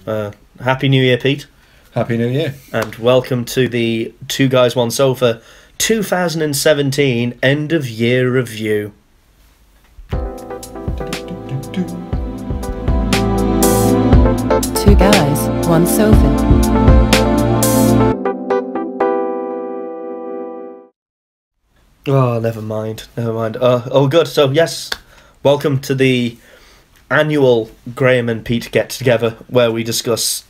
Happy New Year, Pete. Happy New Year. And welcome to the Two Guys, One Sofa 2017 End of Year Review. Two Guys, One Sofa. Oh, never mind. Oh, good. So, yes, welcome to the annual Graeme and Pete get-together where we discuss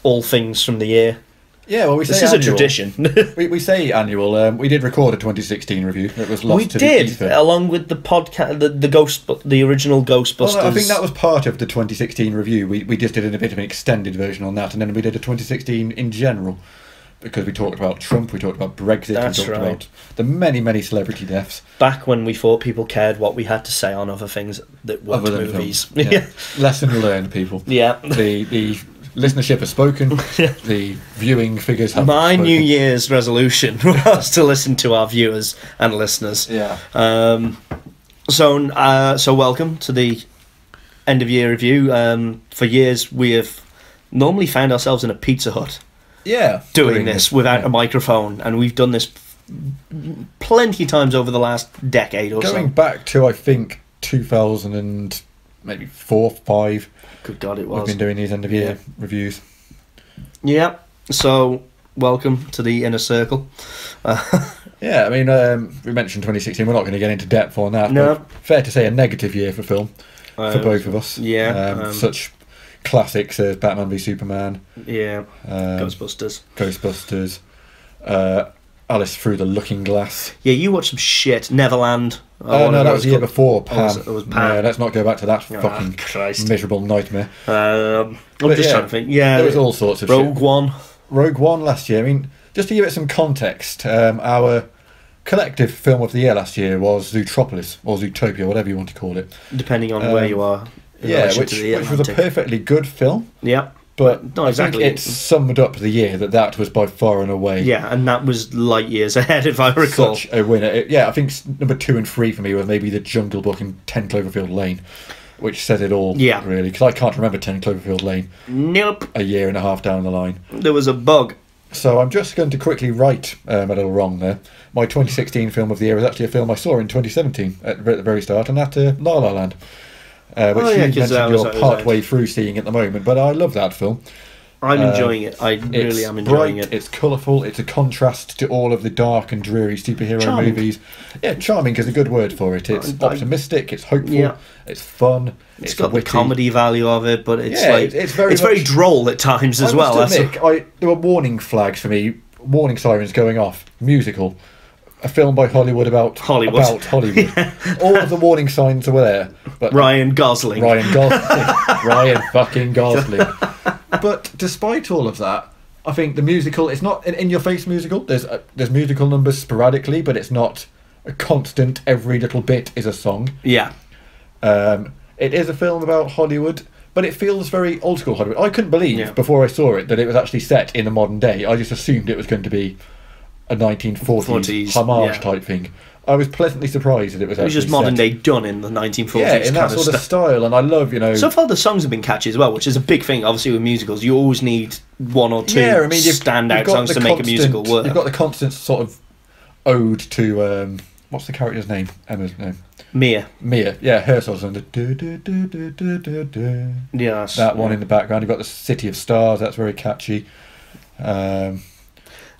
all things from the year. Yeah, well, This is annual. A tradition. we say annual. We did record a 2016 review. It was lost to the ether. Along with the podcast, the original Ghostbusters. Well, I think that was part of the 2016 review. We just did a bit of an extended version on that, and then we did a 2016 in general. Because we talked about Trump, we talked about Brexit, That's we talked right. about the many celebrity deaths. Back when we thought people cared what we had to say on other things that weren't Other than movies. Films. Yeah. Lesson learned, people. Yeah. The listenership has spoken. The viewing figures have My spoken. New Year's resolution was to listen to our viewers and listeners. Yeah. So welcome to the end of year review. For years we have normally found ourselves in a Pizza Hut. Yeah, doing this without a microphone, and we've done this plenty of times over the last decade or so. Going back to, I think, 2000 and maybe 4, 5. Good God, it was. We've been doing these end of year reviews. Yeah. So welcome to the inner circle. Yeah, I mean, we mentioned 2016. We're not going to get into depth on that. No. But fair to say, a negative year for film for both of us. Yeah. Such classics as Batman v Superman. Yeah. Ghostbusters. Alice Through the Looking Glass. Yeah, you watched some shit. Neverland. Oh no, that was the year before. Pam. It was Pam. Yeah, let's not go back to that fucking miserable nightmare. I'm just trying to think. Yeah, there was all sorts of Rogue shit. One. Rogue One last year. I mean, just to give it some context, our collective film of the year last year was Zootropolis or Zootopia, whatever you want to call it. Depending on where you are. Yeah, which was a perfectly good film. Yeah. But not exactly. I think it summed up the year that was by far and away. Yeah, and that was light years ahead, if I recall. Such a winner. I think number 2 and 3 for me were maybe The Jungle Book and 10 Cloverfield Lane, which says it all, really. Because I can't remember 10 Cloverfield Lane. Nope. A year and a half down the line. There was a bug. So I'm just going to quickly right a little wrong there. My 2016 film of the year was actually a film I saw in 2017 at the very start, and that's La La Land. Which you mentioned you're part way through seeing at the moment, but I love that film. I'm enjoying it. I really am enjoying it. It's colourful. It's a contrast to all of the dark and dreary superhero movies. Yeah, charming is a good word for it. It's optimistic. It's hopeful. It's fun. It's got witty. The comedy value of it, but it's it's very droll at times as well. There were warning flags for me. Warning sirens going off. Musical. A film by Hollywood about Hollywood. All of the warning signs were there. But Ryan Gosling. Ryan fucking Gosling. But despite all of that, I think the musical, it's not an in-your-face musical. There's musical numbers sporadically, but it's not a constant, every little bit is a song. Yeah. It is a film about Hollywood, but it feels very old-school Hollywood. I couldn't believe, before I saw it, that it was actually set in the modern day. I just assumed it was going to be a 1940s homage type thing. I was pleasantly surprised that it was just modern day done in the 1940s. Yeah, in that sort of style, and I love, So far, the songs have been catchy as well, which is a big thing. Obviously, with musicals, you always need one or two standout songs to make a musical work. You've got the constant sort of ode to what's the character's name? Emma's name. Mia. Yeah, her songs and yes, that one in the background. You've got the City of Stars. That's very catchy.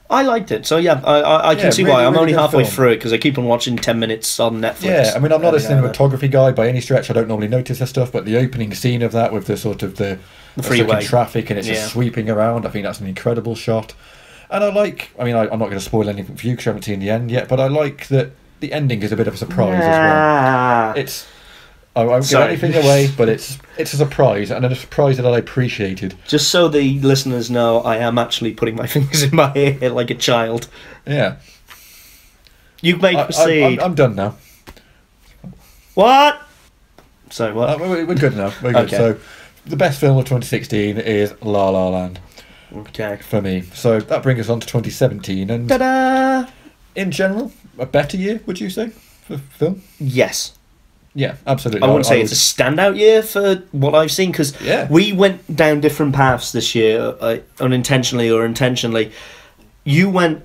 I liked it, so yeah, I can see why. I'm really only halfway film. through it because I keep on watching 10 minutes on Netflix. Yeah, I mean, I'm not a cinematography guy by any stretch. I don't normally notice this stuff, but the opening scene of that with the sort of the freeway traffic and it's just sweeping around, I think that's an incredible shot. And I'm not going to spoil anything for you because I haven't seen the end yet, but I like that the ending is a bit of a surprise as well. I won't give anything away, but it's a surprise, and a surprise that I appreciated. Just so the listeners know, I am actually putting my fingers in my hair like a child. Yeah. You may proceed. I'm done now. What? So what? We're good now. We're good. Okay. So, the best film of 2016 is La La Land. Okay. For me. So, that brings us on to 2017. And ta-da! In general, a better year, would you say, for film? Yes. Yeah, absolutely. I wouldn't say it's a standout year for what I've seen, because we went down different paths this year, unintentionally or intentionally. You went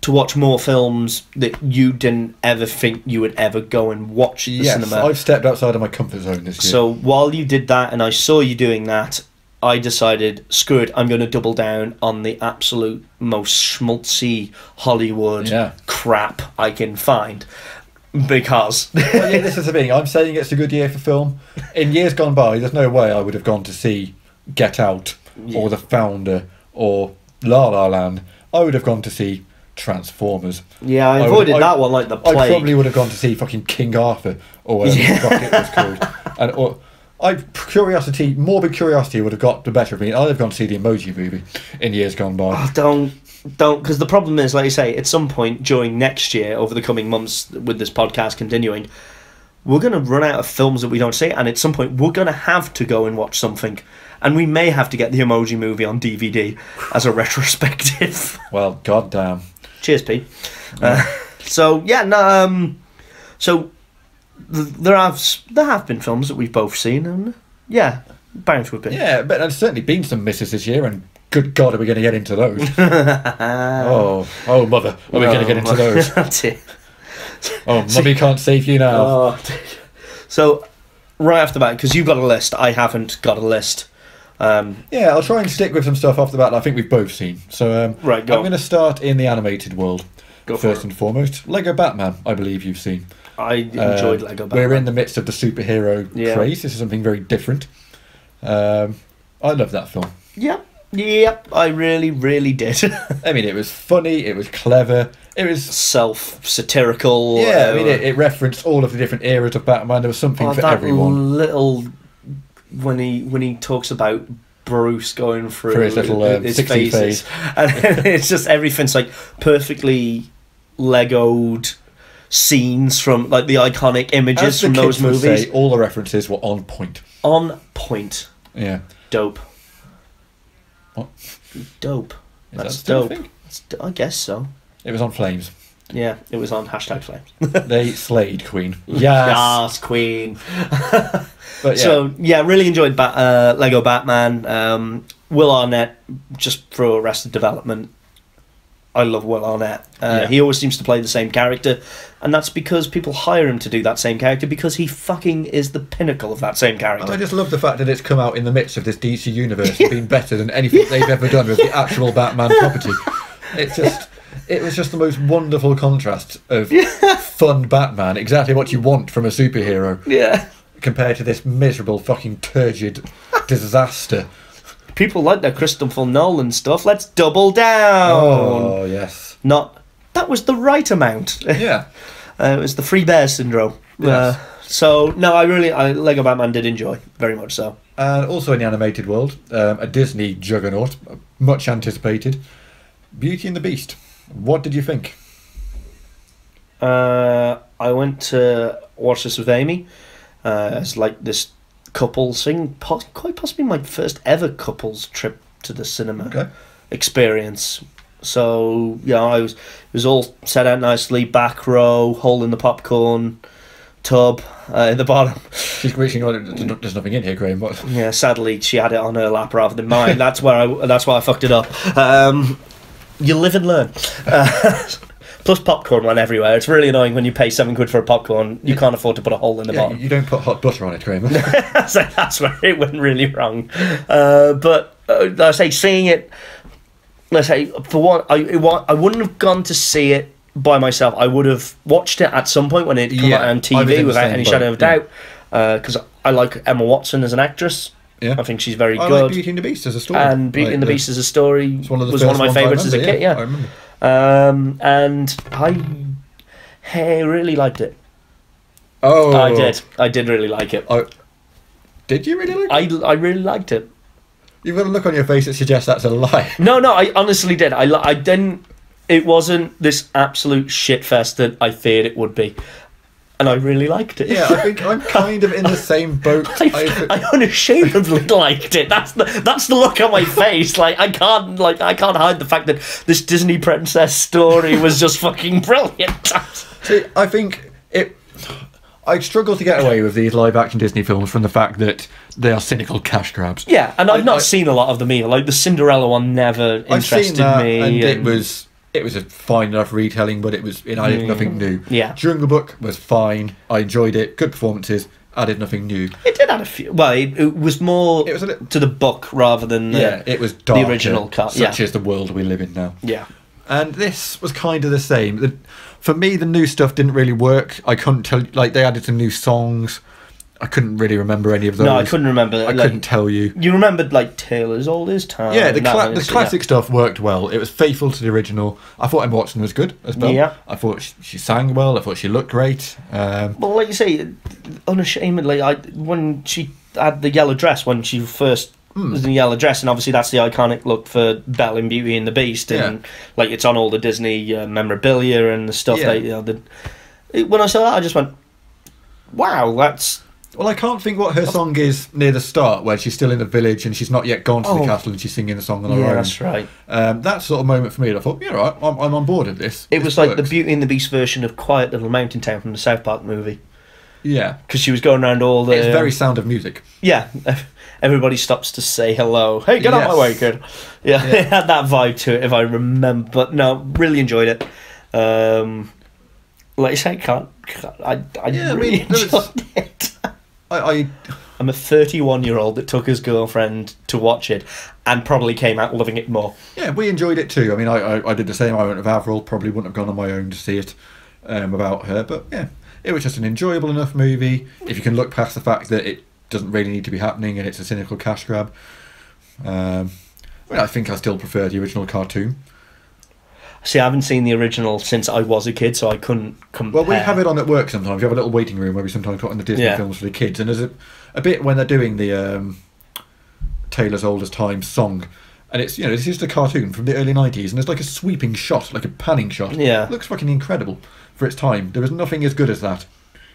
to watch more films that you didn't ever think you would ever go and watch at the cinema. I've stepped outside of my comfort zone this year. So while you did that, and I saw you doing that, I decided, screw it, I'm going to double down on the absolute most schmaltzy Hollywood crap I can find. Because well, this is the thing. I'm saying it's a good year for film. In years gone by, there's no way I would have gone to see Get Out or The Founder or La La Land. I would have gone to see Transformers. Yeah, I avoided that one like the plague. I probably would have gone to see fucking King Arthur or whatever the fuck it was called. And morbid curiosity would have got the better of me. I'd have gone to see the Emoji Movie in years gone by. Oh, don't, because the problem is, like you say, at some point during next year, over the coming months, with this podcast continuing, we're going to run out of films that we don't see, and at some point we're going to have to go and watch something, and we may have to get the Emoji Movie on DVD as a retrospective. Well, goddamn. Cheers, Pete. So there have been films that we've both seen, and bound to have been. Yeah, but there's certainly been some misses this year, and good God, are we going to get into those? oh, mother, are we going to get into those? That's it. Oh, mummy can't save you now. Oh. So, right off the bat, because you've got a list, I haven't got a list. I'll try and stick with some stuff off the bat that I think we've both seen. So, right, I'm going to start in the animated world. First and foremost, Lego Batman, I believe you've seen. I enjoyed Lego Batman. We're in the midst of the superhero craze. This is something very different. I love that film. Yep, I really, really did. I mean, it was funny, it was clever, it was self-satirical. Yeah, I mean, it referenced all of the different eras of Batman. There was something for everyone. Little when he talks about Bruce going through his little his phases, and it's just everything's like perfectly Legoed scenes from like the iconic images from those movies. All the references were on point. On point. Yeah. Dope. What? Dope. That's dope. I guess so. It was on Flames. Yeah, it was on #Flames. They slayed Queen. Yes, Queen. But So really enjoyed Lego Batman. Will Arnett, just for Arrested Development. I love Will Arnett. He always seems to play the same character, and that's because people hire him to do that same character because he fucking is the pinnacle of that same character. And I just love the fact that it's come out in the midst of this DC universe and been better than anything they've ever done with the actual Batman property. It was just the most wonderful contrast of fun Batman, exactly what you want from a superhero. Yeah. Compared to this miserable fucking turgid disaster. People like their Christopher Nolan stuff. Let's double down. Oh, yes. That was the right amount. Yeah. It was the Free Bear syndrome. Yes. Lego Batman did enjoy, very much so. And also in the animated world, a Disney juggernaut, much anticipated, Beauty and the Beast. What did you think? I went to watch this with Amy. It's like this couples thing, quite possibly my first ever couples trip to the cinema experience. So it was all set out nicely, back row, hole in the popcorn tub in the bottom. She's reaching on. There's nothing in here, Graeme. What? Yeah, sadly she had it on her lap rather than mine. That's why I fucked it up. You live and learn. Plus popcorn went everywhere. It's really annoying when you pay £7 for a popcorn. You can't afford to put a hole in the bottom. You don't put hot butter on it, Graeme. So that's where it went really wrong. But I say seeing it. Let's say for one, I wouldn't have gone to see it by myself. I would have watched it at some point when it came out on TV without any shadow of doubt. Because I like Emma Watson as an actress. Yeah. I think she's very good. I like Beauty and the Beast as a story. And Beauty and the Beast as a story was one of my favourites as a kid. Yeah, I remember. And I really liked it. Oh, I did really like it. Did you really like it? I really liked it. You've got a look on your face that suggests that's a lie. No, I honestly did. I didn't. It wasn't this absolute shitfest that I feared it would be. And I really liked it. Yeah, I think I'm kind of in the same boat. I unashamedly liked it. That's the look on my face. I can't hide the fact that this Disney princess story was just fucking brilliant. See, I think I struggle to get away with these live-action Disney films from the fact that they are cynical cash grabs. Yeah, and I've not seen a lot of them either. Like the Cinderella one never interested I've seen that, me. and it was a fine enough retelling, but it added nothing new. Yeah. Jungle Book was fine. I enjoyed it. Good performances. Added nothing new. It did add a few. Well, it was more to the book rather than it was darker, the original cut. Such is the world we live in now. Yeah. And this was kind of the same. For me, the new stuff didn't really work. I couldn't tell. Like, they added some new songs. I couldn't really remember any of those. No, I couldn't remember. I couldn't tell you. You remembered, like, Tale as Old as Time. Yeah, the classic stuff worked well. It was faithful to the original. I thought Emma Watson was good as well. Yeah. I thought she sang well. I thought she looked great. Well, like you say, unashamedly, when she had the yellow dress, when she first was in the yellow dress, and obviously that's the iconic look for Belle in Beauty and the Beast, and like it's on all the Disney memorabilia and the stuff. Yeah. When I saw that, I just went, "Wow, that's." Well, I can't think what her song is near the start, where she's still in the village and she's not yet gone to the castle and she's singing the song on her own. Yeah, that's right. That sort of moment for me, I thought, yeah, right, I'm on board with this. It was like the Beauty and the Beast version of Quiet Little Mountain Town from the South Park movie. Yeah. Because she was going around all the... It's very Sound of Music. Yeah. Everybody stops to say hello. Hey, get out my way, kid. Yeah, it had that vibe to it, if I remember. But no, really enjoyed it. Like I say, I really enjoyed it. I'm a 31-year-old that took his girlfriend to watch it and probably came out loving it more. Yeah, we enjoyed it too. I mean, I did the same. I went with Avril, probably wouldn't have gone on my own to see it without her. But yeah, it was just an enjoyable enough movie. If you can look past the fact that it doesn't really need to be happening and it's a cynical cash grab. I think I still prefer the original cartoon. See, I haven't seen the original since I was a kid, so I couldn't compare. Well, we have it on at work sometimes. We have a little waiting room where we sometimes put on the Disney films for the kids, and there's a bit when they're doing the Tale as Old as Time song, and it's it's just a cartoon from the early 90s, and there's like a sweeping shot, like a panning shot. Yeah, it looks fucking incredible for its time. There was nothing as good as that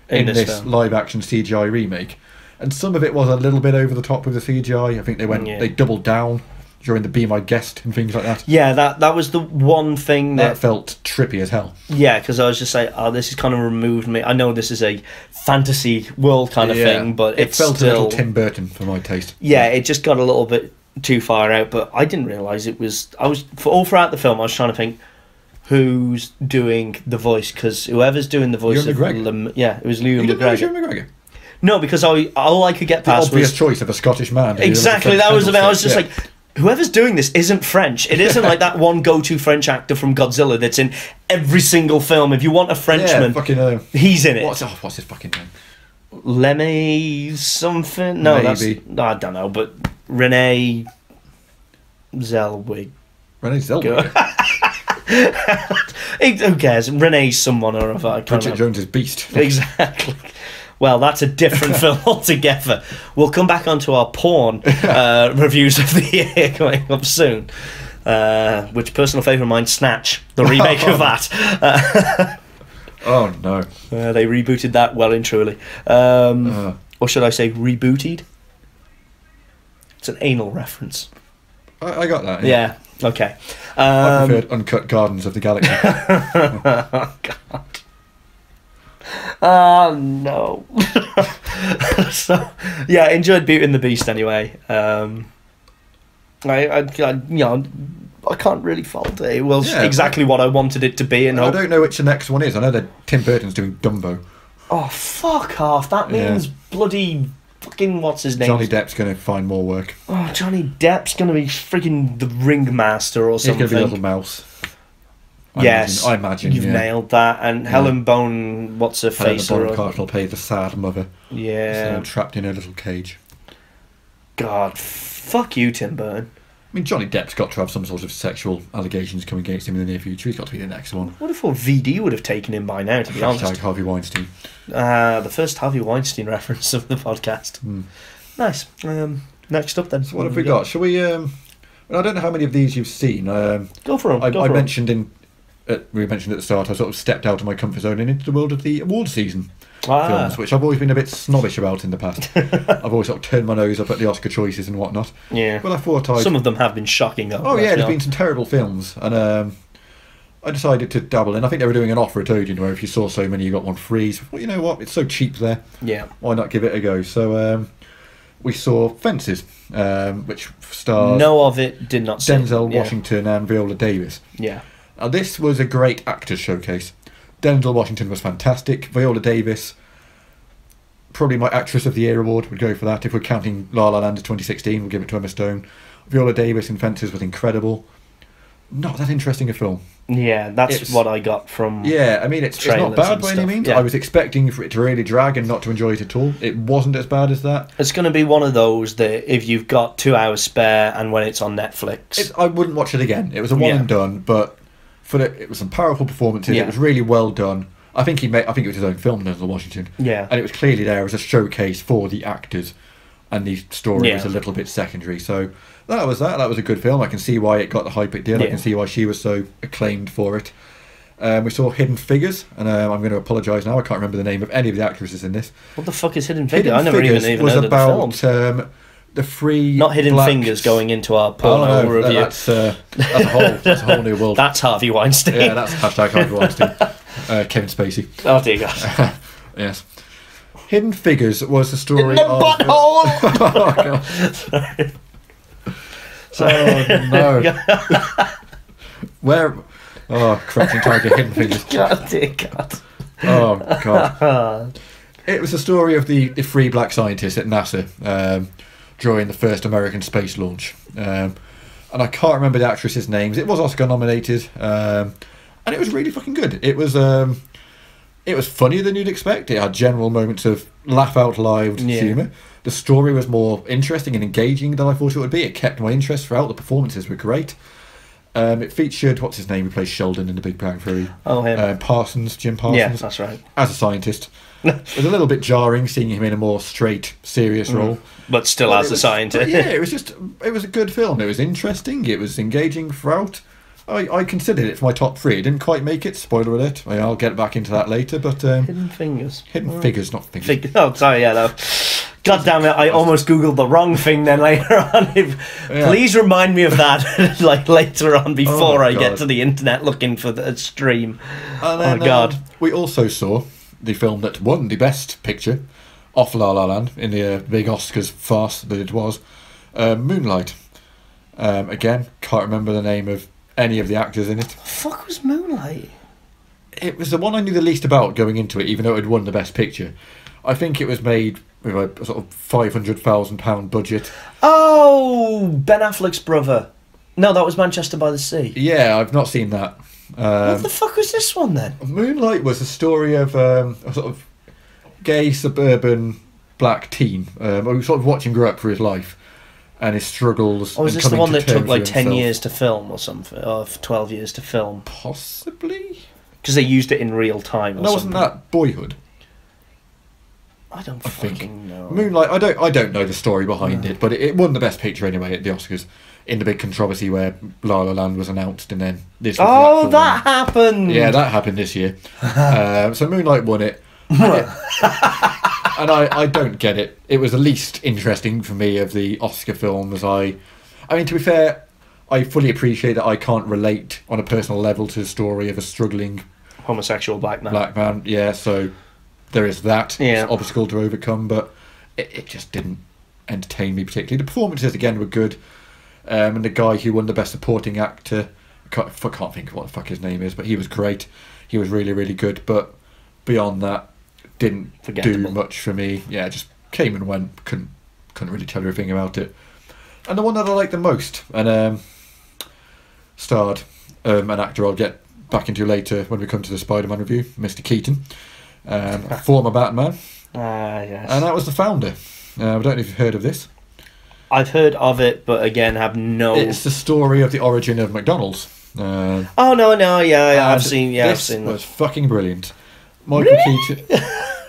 in this live action CGI remake, and some of it was a little bit over the top with the CGI. I think they doubled down during the Be My Guest and things like that. Yeah, that was the one thing that felt trippy as hell. Yeah, because I was just like, oh, this has kind of removed me. I know this is a fantasy world kind of thing, but it felt still a little Tim Burton for my taste. Yeah, it just got a little bit too far out, but I didn't realise it was... all throughout the film, I was trying to think, who's doing the voice? Because whoever's doing the voice of... it was Ewan McGregor. No, because all I could get past was... The obvious choice of a Scottish man. Exactly, that was the bit. I was just like... Whoever's doing this isn't French. It isn't like that one go-to French actor from Godzilla that's in every single film. If you want a Frenchman, he's in it. What's his fucking name? Lemmy something? No, maybe. I don't know, but Renee Zellweger. Renee Zellweger? Who cares? Renee's someone or other. Bridget Jones's Beast. Exactly. Well, that's a different film altogether. We'll come back onto our porn reviews of the year coming up soon. Which personal favourite of mine, Snatch, the remake of that. Oh no! They rebooted that well and truly, or should I say rebooted? It's an anal reference. I got that. Yeah. Okay. I preferred Uncut Gardens of the Galaxy. Oh God. Oh no. So yeah, enjoyed Beauty and the Beast anyway. I can't really fault it. It was exactly what I wanted it to be, and I don't know which the next one is. I know that Tim Burton's doing Dumbo. Oh fuck off! That means bloody fucking what's his name? Johnny Depp's going to find more work. Oh, Johnny Depp's going to be freaking the ringmaster or something. He's going to be Little Mouse. I imagine you've nailed that. And Helen Bone, what's her face? Helen Bonham will play the sad mother. Yeah, trapped in her little cage. God, fuck you, Tim Burton. I mean, Johnny Depp's got to have some sort of sexual allegations coming against him in the near future. He's got to be the next one. What if VD would have taken him by now? To be honest, Harvey Weinstein. The first Harvey Weinstein reference of the podcast. Nice. Next up then. So what have we got? Shall we? I don't know how many of these you've seen. Go for them. I mentioned we mentioned at the start, I sort of stepped out of my comfort zone and into the world of the award season films, which I've always been a bit snobbish about in the past. I've always sort of turned my nose up at the Oscar choices and whatnot. Yeah. But I thought some of them have been shocking though. Oh yeah, there's been some terrible films, and I decided to dabble in. I think they were doing an offer at Odeon where if you saw so many, you got one free. So, well, you know what? It's so cheap there. Yeah. Why not give it a go? So we saw Fences, which stars No of it, did not see it. Denzel Yeah. Washington and Viola Davis. Yeah. Now, this was a great actors showcase. Denzel Washington was fantastic. Viola Davis, probably my Actress of the Year award, would go for that. If we're counting La La Land as 2016, we'll give it to Emma Stone. Viola Davis in Fences was incredible. Not that interesting a film. Yeah, that's what I got from... Yeah, I mean, it's not trailers bad and by any stuff. means. Yeah. I was expecting for it to really drag and not to enjoy it at all. It wasn't as bad as that. It's going to be one of those that if you've got 2 hours spare and when it's on Netflix... I wouldn't watch it again. It was a one and done, but it was some powerful performances. Yeah. It was really well done. I think it was his own film, Denzel Washington. Yeah. And it was clearly there as a showcase for the actors, and the story was a little bit secondary. So that was that. That was a good film. I can see why it got the hype it did. I can see why she was so acclaimed for it. We saw Hidden Figures, and I'm going to apologise now. I can't remember the name of any of the actresses in this. What the fuck is Hidden Figures? I Hidden never Figures even was heard of the film. about the free Not Hidden black... Fingers going into our porno no, review. that's a whole new world. That's Harvey Weinstein. Yeah, that's hashtag Harvey Weinstein. Kevin Spacey. Oh dear God. Yes. Hidden Figures was the story In the of... butthole! Oh, God. Oh, no. Where... Oh, Crouching Tiger, Hidden Figures. God dear God. Oh, God. It was the story of the free black scientists at NASA during the first American space launch. And I can't remember the actresses' names. It was Oscar nominated. And it was really fucking good. It was funnier than you'd expect. It had general moments of laugh out loud humour. The story was more interesting and engaging than I thought it would be. It kept my interest throughout. The performances were great. It featured, what's his name, who plays Sheldon in The Big Bang Theory? Oh, him. Jim Parsons. Yeah, that's right. As a scientist. It was a little bit jarring seeing him in a more straight, serious role. But still as a scientist. Yeah, it was a good film. It was interesting. It was engaging throughout. I considered it for my top 3. It didn't quite make it. Spoiler alert. I'll get back into that later. But Hidden Fingers. Hidden Figures, not Fingers. Oh, sorry, yeah, no. God damn it, I almost googled the wrong thing then later on. Please remind me of that like later on before I get to the internet looking for the stream. And then, oh, God. We also saw the film that won the Best Picture off La La Land in the big Oscars farce that it was, Moonlight. Again, can't remember the name of any of the actors in it. The fuck was Moonlight? It was the one I knew the least about going into it, even though it had won the Best Picture. I think it was made with a sort of £500,000 budget. Oh, Ben Affleck's brother. No, that was Manchester by the Sea. Yeah, I've not seen that. What the fuck was this one then? Moonlight was a story of a sort of gay suburban black teen who sort of watching grow up for his life and his struggles. Or was and this the coming one to that took terms like with 10 himself. years to film or something? Or 12 years to film? Possibly. Because they used it in real time or No, something. wasn't that Boyhood? I don't I think. fucking know. Moonlight, I don't know the story behind it, but it won the Best Picture anyway at the Oscars in the big controversy where La La Land was announced and then this was the Oh, actual that one. happened! Yeah, that happened this year. So Moonlight won it. And I don't get it. It was the least interesting for me of the Oscar films. I mean, to be fair, I fully appreciate that I can't relate on a personal level to the story of a struggling Homosexual black man. black man. Yeah, so there is that obstacle to overcome, but it just didn't entertain me particularly. The performances again were good, and the guy who won the Best Supporting Actor, I can't think of what the fuck his name is, but he was great. He was really, really good, but beyond that, didn't do much for me. Yeah, just came and went. Couldn't really tell you anything about it. And the one that I liked the most, and starred an actor I'll get back into later when we come to the Spider-Man review, Mr. Keaton, former Batman. Yes. And that was The Founder. I don't know if you've heard of this. I've heard of it, but again, have no... It's the story of the origin of McDonald's. Oh, no, yeah, I've seen this that. was fucking brilliant. Michael Keaton...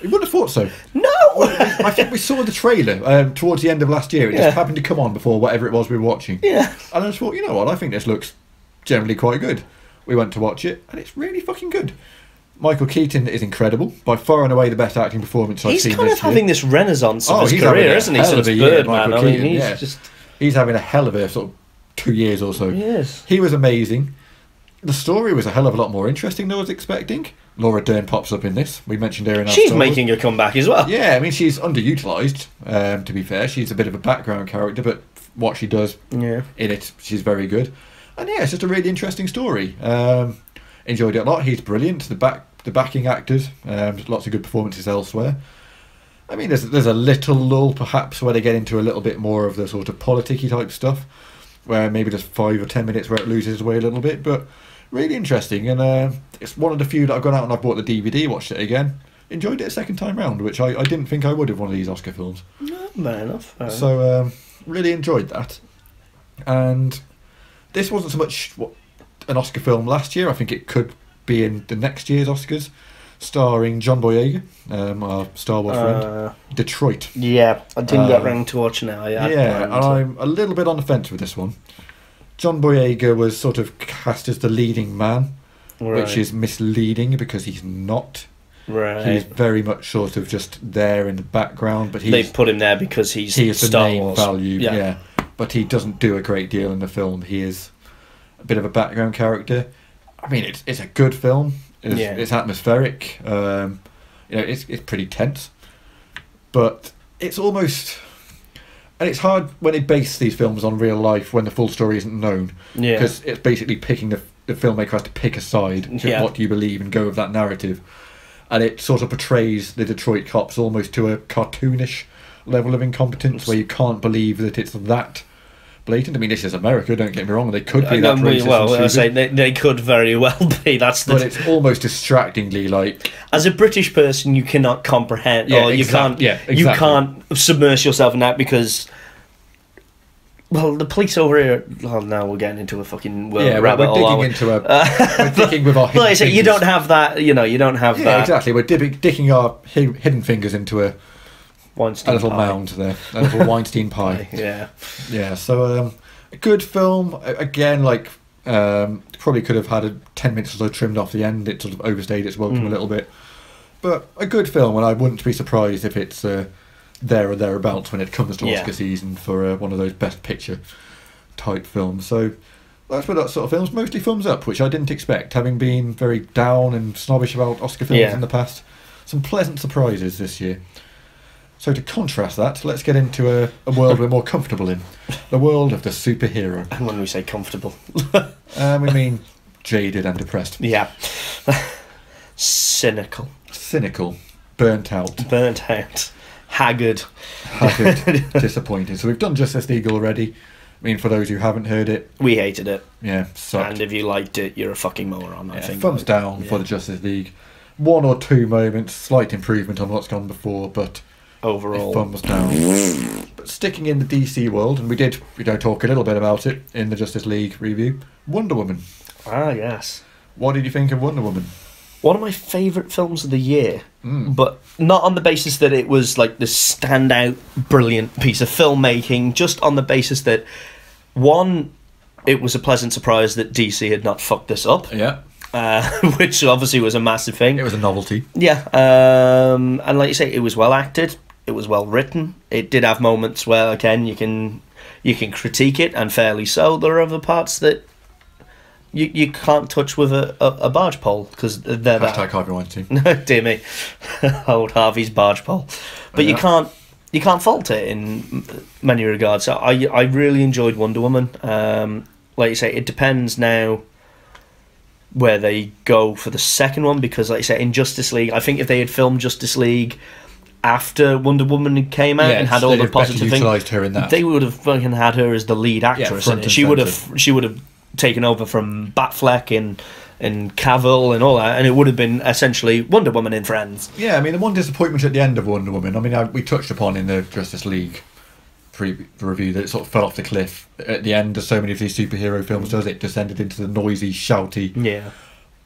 You wouldn't have thought so. No! I think we saw the trailer towards the end of last year. It just happened to come on before whatever it was we were watching. Yeah. And I just thought, you know what, I think this looks generally quite good. We went to watch it, and it's really fucking good. Michael Keaton is incredible. By far and away the best acting performance I've seen this year. He's kind of having this renaissance of his he's career, having a isn't he? hell of Since a year, Birdman. Michael I mean, Keaton, he's just... He's having a hell of a sort of 2 years or so. Yes. He was amazing. The story was a hell of a lot more interesting than I was expecting. Laura Dern pops up in this. We mentioned her in our She's Star Wars. making a comeback as well. Yeah, I mean, she's underutilised, to be fair. She's a bit of a background character, but what she does in it, she's very good. And yeah, it's just a really interesting story. Enjoyed it a lot. He's brilliant. The backing actors, lots of good performances elsewhere. I mean, there's a little lull, perhaps, where they get into a little bit more of the sort of politicky type stuff, where maybe there's 5 or 10 minutes where it loses its way a little bit, but really interesting. And it's one of the few that I've gone out and I've bought the DVD, watched it again, enjoyed it a second time round, which I didn't think I would have one of these Oscar films. No, fair enough. So really enjoyed that. And this wasn't so much an Oscar film last year. I think it could be in the next year's Oscars, starring John Boyega, our Star Wars friend. Detroit. Yeah, I didn't get round to watching it. And I'm a little bit on the fence with this one. John Boyega was sort of cast as the leading man, which is misleading because he's not. Right. He's very much sort of just there in the background, but they put him there because he is the Star name Wars. value. Yeah, but he doesn't do a great deal in the film. He is a bit of a background character. I mean, it's a good film. It's atmospheric. It's pretty tense, but it's almost, and it's hard when they base these films on real life when the full story isn't known. Yeah, because it's basically picking the filmmaker has to pick a side. What do you believe and go with that narrative, and it sort of portrays the Detroit cops almost to a cartoonish level of incompetence where you can't believe that it's that blatant. I mean, this is America, don't get me wrong, they could be that racist. Well, I say they could very well be. But it's almost distractingly like, as a British person, you cannot comprehend, or you can't submerge yourself in that because, well, the police over here. Well, now we're getting into a fucking rabbit hole. We're digging with our hidden fingers. You don't have that. You don't have that. Exactly. We're digging our hidden fingers into a little mound there, a little Weinstein pie. Yeah. So a good film. Again, like probably could have had 10 minutes or so trimmed off the end. It sort of overstayed its welcome a little bit, but a good film. And I wouldn't be surprised if it's there or thereabouts when it comes to Oscar season for one of those Best Picture type films. So that's what that sort of films, mostly thumbs up, which I didn't expect, having been very down and snobbish about Oscar films in the past. Some pleasant surprises this year. So to contrast that, let's get into a world we're more comfortable in. The world of the superhero. And when we say comfortable, we mean jaded and depressed. Yeah. Cynical. Burnt out. Haggard. Disappointed. So we've done Justice League already. I mean, for those who haven't heard it, we hated it. Yeah, sucked. And if you liked it, you're a fucking moron, I think. Thumbs down for the Justice League. 1 or 2 moments, slight improvement on what's gone before, but overall thumbs down. But sticking in the DC world, and we talk a little bit about it in the Justice League review, Wonder Woman. Ah, yes. What did you think of Wonder Woman? One of my favourite films of the year, but not on the basis that it was like this standout, brilliant piece of filmmaking, just on the basis that, one, it was a pleasant surprise that DC had not fucked this up. Yeah. Which obviously was a massive thing. It was a novelty. Yeah. And like you say, it was well acted, it was well written. It did have moments where, again, you can critique it, and fairly so. There are other parts that you can't touch with a barge pole because they're Hashtag Harvey Weinstein. Dear me, old Harvey's barge pole. But you can't fault it in many regards. So I really enjoyed Wonder Woman. Like you say, it depends now where they go for the second one, because like you say, in Justice League, I think if they had filmed Justice League after Wonder Woman came out and had all the positive things, her in that. They would have fucking had her as the lead actress in it. She would have taken over from Batfleck and Cavill and all that, and it would have been essentially Wonder Woman in Friends. Yeah, I mean, the one disappointment at the end of Wonder Woman, I mean, we touched upon in the Justice League review that it sort of fell off the cliff at the end, as so many of these superhero films does. It descended into the noisy, shouty,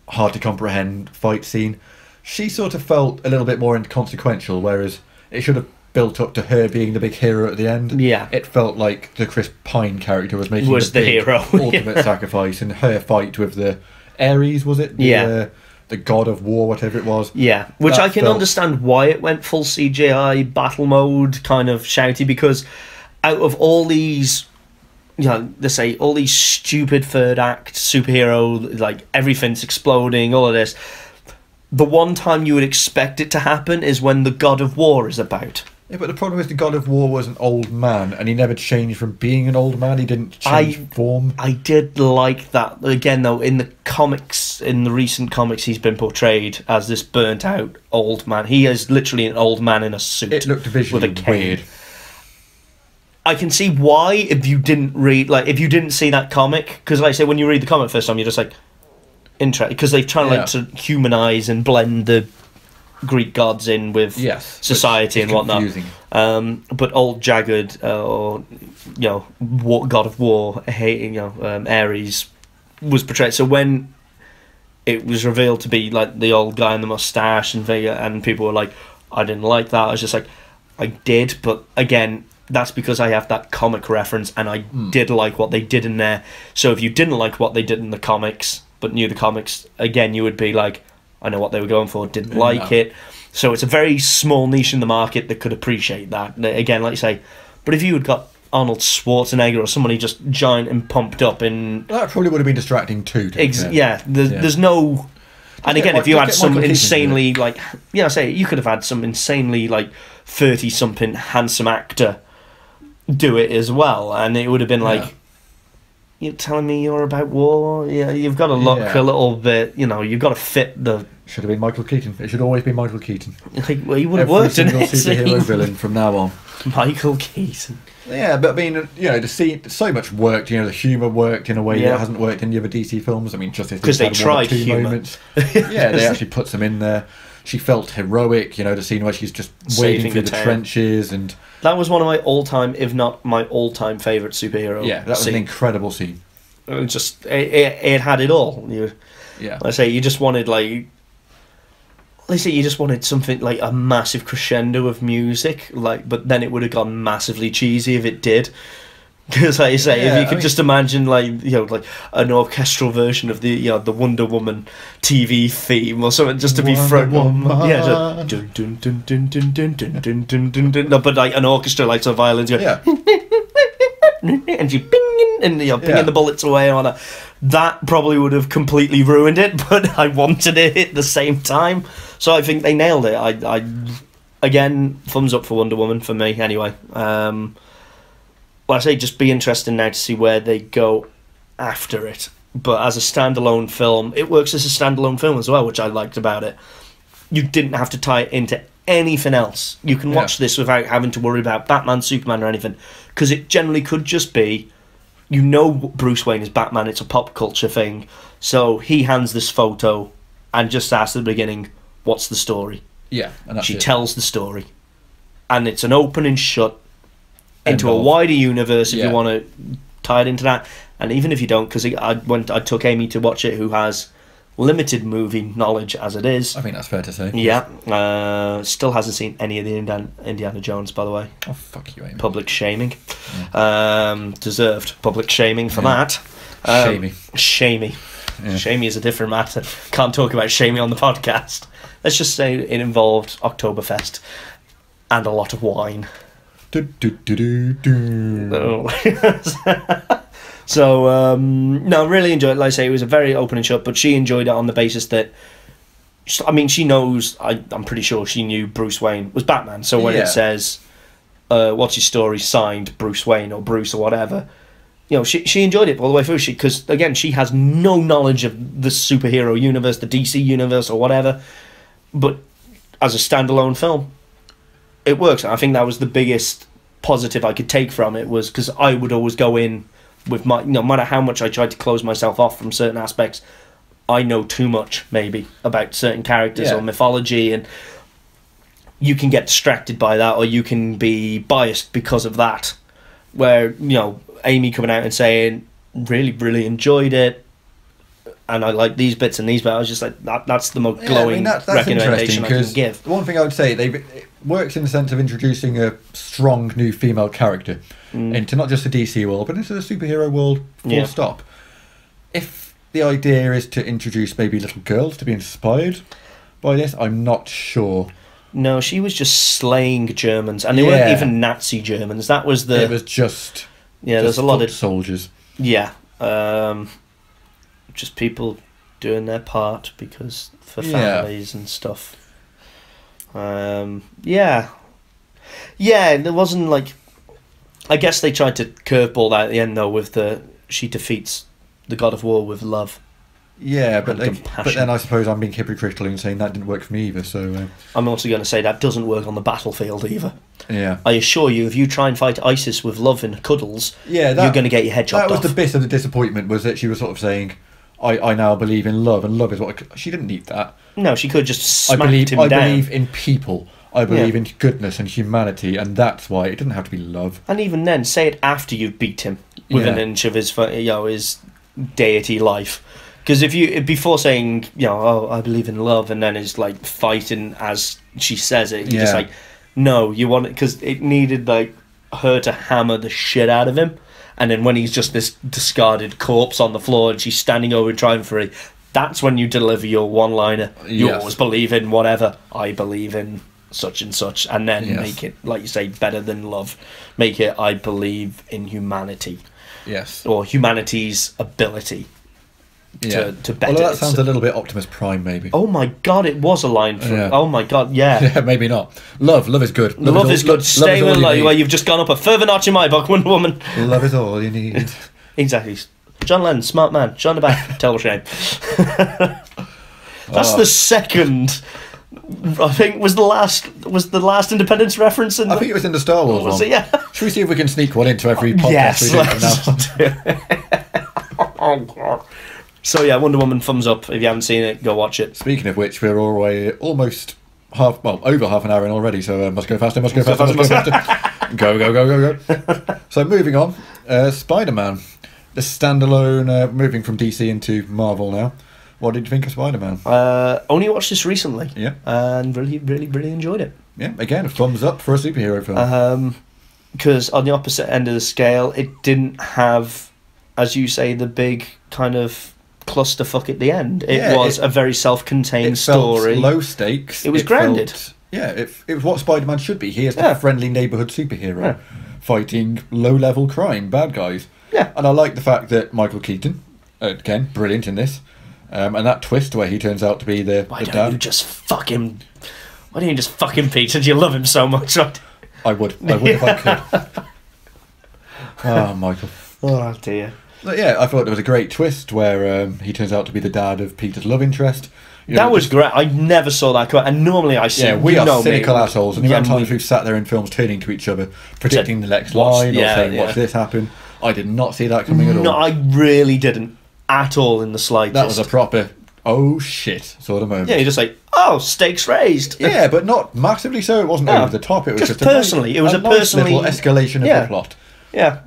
hard to comprehend fight scene. She sort of felt a little bit more inconsequential, whereas it should have built up to her being the big hero at the end. Yeah, it felt like the Chris Pine character was making the big hero ultimate sacrifice, and her fight with the Ares, was it? The god of war, whatever it was. Yeah, which I can understand why it went full CGI battle mode, kind of shouty, because out of all these, you know, they say all these stupid third act superhero, like everything's exploding, all of this. The one time you would expect it to happen is when the God of War is about. Yeah, but the problem is the God of War was an old man, and he never changed from being an old man. He didn't change form. I did like that. Again, though, in the comics, in the recent comics, he's been portrayed as this burnt-out old man. He is literally an old man in a suit. It looked visually with a cane. weird. I can see why if you didn't see that comic, because like I say, when you read the comic first time, you're just like interested because they've tried to humanize and blend the Greek gods in with society and whatnot. But old jagged or God of War, Ares was portrayed. So when it was revealed to be like the old guy in the mustache and people were like, I didn't like that. I was just like, I did, but again, that's because I have that comic reference and I did like what they did in there. So if you didn't like what they did in the comics but knew the comics, again, you would be like, I know what they were going for, didn't like it. So it's a very small niche in the market that could appreciate that. Again, like you say, but if you had got Arnold Schwarzenegger or somebody just giant and pumped up in... That probably would have been distracting too. There's no... And again, if you had some insanely, you could have had some insanely, 30-something handsome actor do it as well, and it would have been like... You're telling me you're about war? Yeah, you've got to look a little bit, you've got to fit the... Should have been Michael Keaton. It should always be Michael Keaton. Well, he would have worked in it. Every single superhero villain from now on. Michael Keaton. Yeah, but I mean, the scene, so much worked. The humour worked in a way that hasn't worked in the other DC films. I mean, just because they tried humour. Moments. They actually put some in there. She felt heroic. The scene where she's just wading through the trenches and... That was one of my all-time, if not my all-time favourite superhero. Yeah, that was an incredible scene. It had it all. I say you just wanted something like a massive crescendo of music, but then it would have gone massively cheesy if it did. Because, like you say, if you could just imagine, an orchestral version of the Wonder Woman TV theme or something, just to be front, just dun dun dun dun dun dun dun dun dun dun dun. No, but an orchestra, some violins, and you ping and pinging the bullets away and all that. That probably would have completely ruined it, but I wanted it at the same time, so I think they nailed it. I again, thumbs up for Wonder Woman for me. Anyway. I say just be interested now to see where they go after it. But as a standalone film, it works as a standalone film as well, which I liked about it. You didn't have to tie it into anything else. You can watch this without having to worry about Batman, Superman or anything, because it generally could just be, Bruce Wayne is Batman, it's a pop culture thing, so he hands this photo and just asks at the beginning, what's the story? Yeah, and that's she tells the story. And it's an open and shut into a wider universe if you want to tie it into that, and even if you don't, because I took Amy to watch it, who has limited movie knowledge as it is. I think that's fair to say. Still hasn't seen any of the Indiana Jones, by the way. Oh, fuck you, Amy. Public shaming. Deserved public shaming for that. Shamey. Yeah. Shamey is a different matter. Can't talk about shamey on the podcast. Let's just say it involved Oktoberfest and a lot of wine. So really enjoyed it. Like I say, it was a very open and shut, but she enjoyed it on the basis that, she knows, I'm pretty sure she knew Bruce Wayne was Batman, so when it says what's your story, signed Bruce Wayne or Bruce or whatever, she enjoyed it all the way through, because again, she has no knowledge of the superhero universe, the DC universe or whatever, but as a standalone film, it works. And I think that was the biggest positive I could take from it, was because I would always go in with my, no matter how much I tried to close myself off from certain aspects, I know too much maybe about certain characters or mythology, and you can get distracted by that, or you can be biased because of that, where Amy coming out and saying really, really enjoyed it, and I like these bits and these bits, I was just like, that's the most glowing that's recommendation I can give. The one thing I would say, it works in the sense of introducing a strong new female character into not just the DC world, but into the superhero world, full stop. If the idea is to introduce maybe little girls to be inspired by this, I'm not sure. No, she was just slaying Germans, and they weren't even Nazi Germans. That was the... It was just... Yeah, there's a lot of soldiers. Yeah, just people doing their part because for families and stuff. Yeah, there wasn't like. I guess they tried to curveball that at the end though with she defeats the god of war with love. Yeah, but then I suppose I'm being hypocritical in saying that didn't work for me either. So I'm also going to say that doesn't work on the battlefield either. Yeah, I assure you, if you try and fight ISIS with love and cuddles, you're going to get your head chopped off. That was the bit of the disappointment, was that she was sort of saying, I now believe in love, and love is what she didn't need that. No, she could have just smacked him down. I believe in people. I believe in goodness and humanity, and that's why it didn't have to be love. And even then, say it after you've beat him within an inch of his deity life. Because before saying, I believe in love, and then is like fighting as she says it, you're just like, no, you want it, because it needed like her to hammer the shit out of him, and then when he's just this discarded corpse on the floor and she's standing over trying for it, that's when you deliver your one-liner. You always believe in whatever. I believe in such and such, and then make it, like you say, better than love. Make it, I believe in humanity. Yes. Or humanity's ability to better. Although that sounds a little bit Optimus Prime, maybe. Oh my god, it was a line from. Yeah. Oh my god, yeah. Yeah, maybe not. Love is good. Love is good. Stay with love. Well, you've just gone up a further notch in my book, Wonder Woman. Love is all you need. Exactly. John Lennon, smart man. John the Back, tell shame. That's the second. I think was the last Independence reference. I think it was in the Star Wars one. Yeah. Should we see if we can sneak one into every podcast we do now? Oh god. So yeah, Wonder Woman, thumbs up. If you haven't seen it, go watch it. Speaking of which, we're almost over half an hour in already, so must go faster. Go. So moving on, Spider-Man, the standalone, moving from DC into Marvel now. What did you think of Spider-Man? Only watched this recently. Yeah. And really, really, really enjoyed it. Yeah, again, a thumbs up for a superhero film. Because on the opposite end of the scale, it didn't have, as you say, the big kind of clusterfuck at the end. It was a very self-contained story. Low stakes. It was grounded. It was what Spider-Man should be. He is the friendly neighbourhood superhero fighting low-level crime, bad guys. Yeah. And I like the fact that Michael Keaton, again, brilliant in this. And that twist where he turns out to be the Why dad. don't you just fuck him? Why don't you just fuck him, Peter? You love him so much. I would if I could. Oh, Michael. Oh dear. But yeah, I thought there was a great twist where he turns out to be the dad of Peter's love interest. That was great. I never saw that coming. And normally I see. Yeah, we are cynical assholes, and the amount of times we've sat there in films turning to each other, predicting the next line, or saying, "Watch this happen." I did not see that coming at all. No, I really didn't at all in the slightest. That was a proper oh shit sort of moment. Yeah, you're just like, oh, stakes raised. Yeah, but not massively so. It wasn't over the top. It was just personally. It was a nice personally little escalation of the plot. Yeah.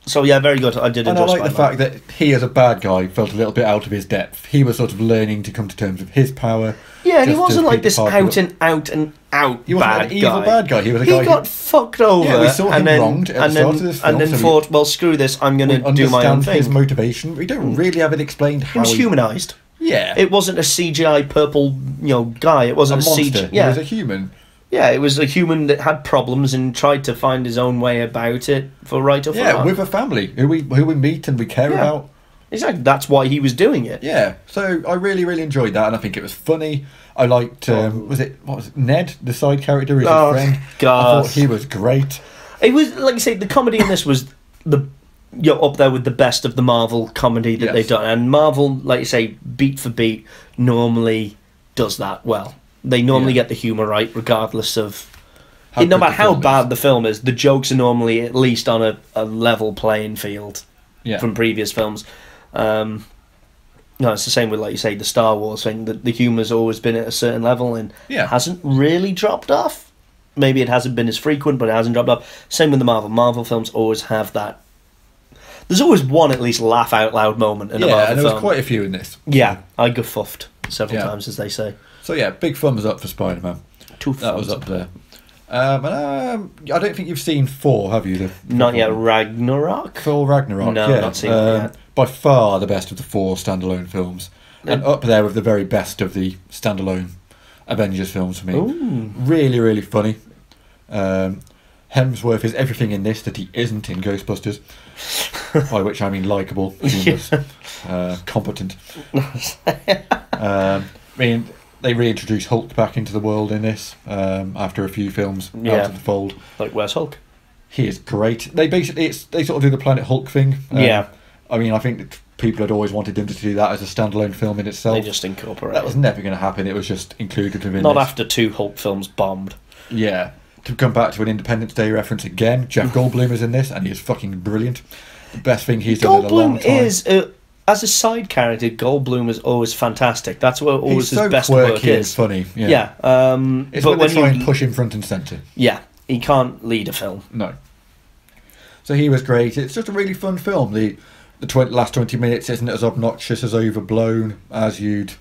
So yeah, very good. I did enjoy. And I like the fact that he, as a bad guy, felt a little bit out of his depth. He was sort of learning to come to terms with his power. Yeah, and he wasn't like this out and out. He wasn't an evil bad guy. He was a guy. He got fucked over. Yeah, we saw him wronged at the start of this film. And then thought, well, screw this. I'm going to do my own thing. His motivation. We don't really have it explained how he was humanised. Yeah, it wasn't a CGI purple, guy. It wasn't a monster. CGI. Yeah, he was a human. Yeah, it was a human that had problems and tried to find his own way about it for right or for wrong. Yeah, with a family who we meet and we care about. Exactly, that's why he was doing it. Yeah, so I really, really enjoyed that, and I think it was funny. I liked, was it Ned, the side character, his friend? God. I thought he was great. It was, like you say, the comedy in this was up there with the best of the Marvel comedy that they've done. And Marvel, like you say, beat for beat, normally does that well. They normally get the humour right, regardless of... no matter how bad the film is, the jokes are normally at least on a level playing field from previous films. No, it's the same with, like you say, the Star Wars thing. The humour's always been at a certain level and hasn't really dropped off. Maybe it hasn't been as frequent, but it hasn't dropped off. Same with the Marvel. Marvel films always have that. There's always one at least laugh out loud moment in a Marvel film. Yeah, and there was quite a few in this. Yeah, I guffed several times, as they say. So yeah, big thumbs up for Spider-Man. That was up there. I don't think you've seen 4, have you? Not yet. Ragnarok? Thor Ragnarok, no, not seen it yet. By far the best of the 4 standalone films. And up there with the very best of the standalone Avengers films for me. Ooh. Really, really funny. Hemsworth is everything in this that he isn't in Ghostbusters, by which I mean likeable, humorous, competent. I mean, they reintroduce Hulk back into the world in this after a few films out of the fold. Like, where's Hulk? He is great. They basically they sort of do the Planet Hulk thing. I mean, I think that people had always wanted them to do that as a standalone film in itself. They just incorporate that was never going to happen. It was just included within Not this. after 2 Hulk films bombed. Yeah. To come back to an Independence Day reference again, Jeff Goldblum is in this, and he is fucking brilliant. The best thing he's done in a long time. Is, as a side character, Goldblum is always fantastic. That's what always his best quirky work is. And funny. Yeah. Yeah. It's when they try and push him front and centre. Yeah. He can't lead a film. No. So he was great. It's just a really fun film. The last 20 minutes isn't as obnoxious, as overblown as you'd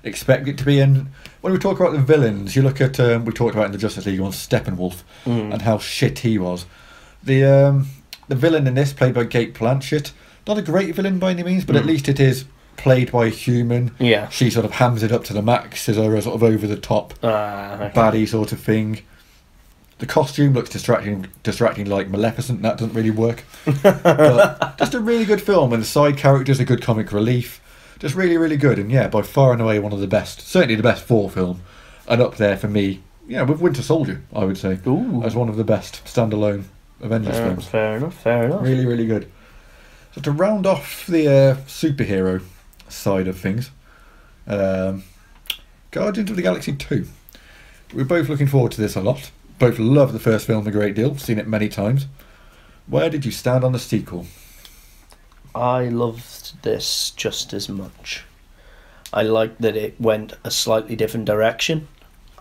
expect it to be. And when we talk about the villains, you look at we talked about in the Justice League on Steppenwolf and how shit he was. The villain in this, played by Kate Blanchett, not a great villain by any means, but at least it is played by a human. Yeah. She sort of hams it up to the max as a sort of over the top baddie sort of thing. The costume looks distracting like Maleficent. That doesn't really work. But just a really good film, and the side characters are good comic relief. Just really, really good, and yeah, by far and away one of the best. Certainly the best 4 film, and up there for me. Yeah, with Winter Soldier, I would say, as one of the best standalone Avengers films. Fair enough. Really, really good. So to round off the superhero side of things, Guardians of the Galaxy 2. We're both looking forward to this a lot. Both love the first film a great deal, seen it many times. Where did you stand on the sequel? I loved this just as much. I liked that it went a slightly different direction.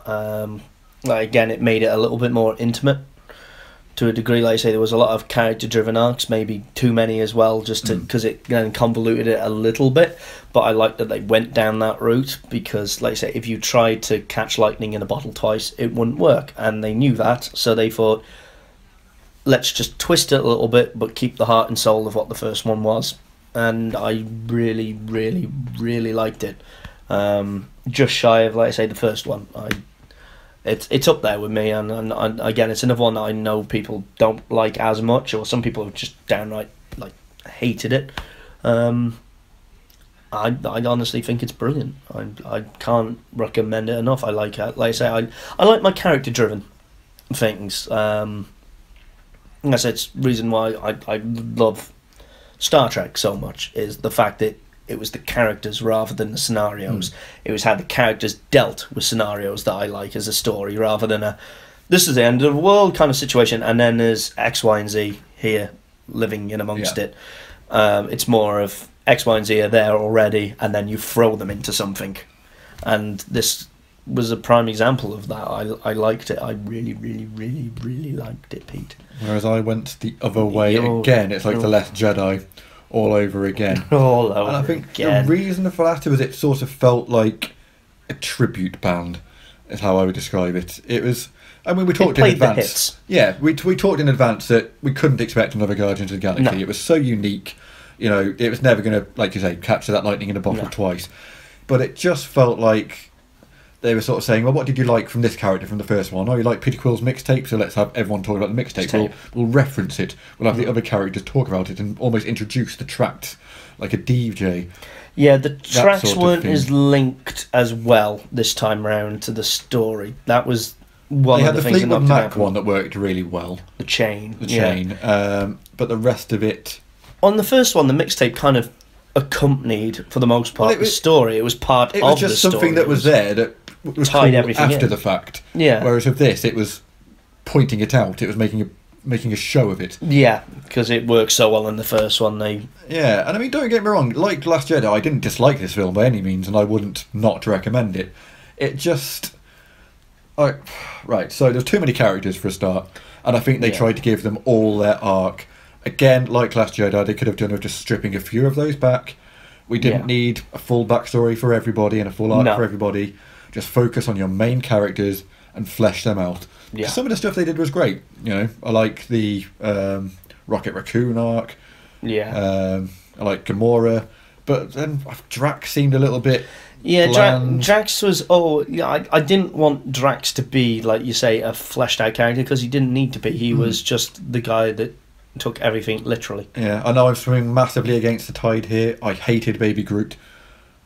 Again, it made it a little bit more intimate to a degree. Like I say, there was a lot of character-driven arcs, maybe too many as well, just because it then convoluted it a little bit. But I liked that they went down that route because, like I say, if you tried to catch lightning in a bottle twice, it wouldn't work, and they knew that, so they thought, let's just twist it a little bit, but keep the heart and soul of what the first one was. And I really, really, really liked it. Just shy of, like I say, the first one. It's up there with me, and again, it's another one that I know people don't like as much, or some people have just downright hated it. I honestly think it's brilliant. I can't recommend it enough. I like it. Like I say, I like my character driven things. I said it's reason why I love Star Trek so much is the fact that it was the characters rather than the scenarios. It was how the characters dealt with scenarios that I like as a story, rather than a this is the end of the world kind of situation and then there's X, Y and Z here living in amongst it. It's more of X, Y and Z are there already and then you throw them into something, and this was a prime example of that. I liked it. I really, really, really, really liked it, Pete. Whereas I went the other way again. It's like The Last Jedi all over again. All over and I think again. The reason for that was it sort of felt like a tribute band, is how I would describe it. It was... I mean, we talked in advance. The hits. Yeah, we talked in advance that we couldn't expect another Guardians of the Galaxy. No. It was so unique. You know, it was never going to, like you say, capture that lightning in a bottle twice. But it just felt like they were sort of saying, well, what did you like from this character from the first one? Oh, you like Peter Quill's mixtape, so let's have everyone talk about the mixtape. We'll reference it. We'll have the other characters talk about it and almost introduce the tracks like a DJ. Yeah, the tracks weren't as linked as well this time round to the story. That was one of the things that knocked it out. They had the Fleetwood Mac one that worked really well. The chain. But the rest of it... On the first one, the mixtape kind of accompanied, for the most part, the story. It was part of the story. It was just something that was there that was tied cool everything after in. the fact. Yeah. Whereas with this, it was pointing it out. It was making a show of it. Yeah, because it worked so well in the first one. Yeah, and I mean, don't get me wrong. Like Last Jedi, I didn't dislike this film by any means, and I wouldn't not recommend it. It just... right, so there's too many characters for a start, and I think they tried to give them all their arc. Again, like Last Jedi, they could have done with just stripping a few of those back. We didn't need a full backstory for everybody and a full arc for everybody. Just focus on your main characters and flesh them out. Yeah. Some of the stuff they did was great. You know, I like the Rocket Raccoon arc. Yeah. I like Gamora, but then Drax seemed a little bit Yeah, bland. Drax was. Oh, yeah. I didn't want Drax to be, like you say, a fleshed out character because he didn't need to be. He was just the guy that took everything literally. Yeah, I know I'm swimming massively against the tide here. I hated Baby Groot.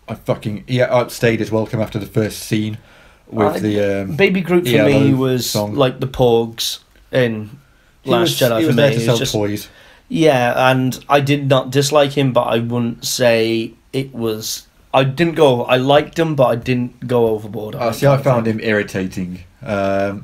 He outstayed his welcome after the first scene with the Baby Groot for ELO me was song. like the Porgs in Last Jedi. He For was me, there to It's sell just, toys. yeah, and I did not dislike him, but I wouldn't say it was. I didn't go. I liked him, but I didn't go overboard. I found him irritating, and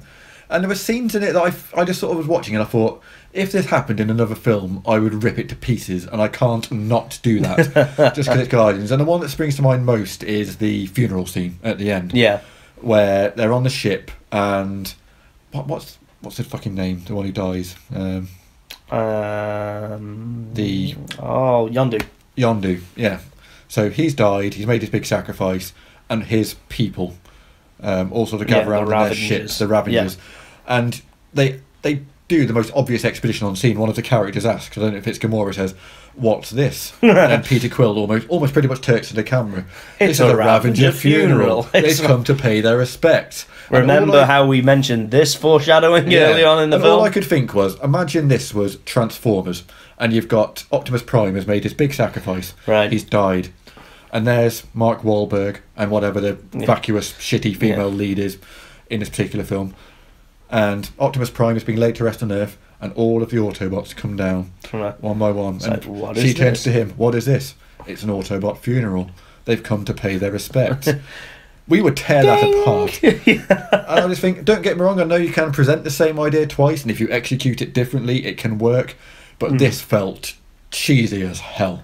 there were scenes in it that I just sort of was watching, and I thought, if this happened in another film, I would rip it to pieces, and I can't not do that just because it's Guardians. And the one that springs to mind most is the funeral scene at the end. Yeah, where they're on the ship, and what's his fucking name? The one who dies. Yondu. Yeah. So he's died. He's made his big sacrifice, and his people all sort of gather around in their ships, the Ravengers, and they do the most obvious expedition on scene. One of the characters asks, I don't know if it's Gamora, says, "What's this?" And Peter Quill almost pretty much turns to the camera. It's This is a Ravenger funeral. They've come to pay their respects. Remember how we mentioned this foreshadowing early on in the film? All I could think was, imagine this was Transformers, and you've got Optimus Prime has made his big sacrifice. Right. He's died. And there's Mark Wahlberg and whatever the vacuous, shitty female lead is in this particular film. And Optimus Prime is being laid to rest on Earth, and all of the Autobots come down one by one. Like, and she turns to him, "What is this?" "It's an Autobot funeral. They've come to pay their respects." We would tear that apart. And I just think, don't get me wrong, I know you can present the same idea twice, and if you execute it differently, it can work. But this felt cheesy as hell.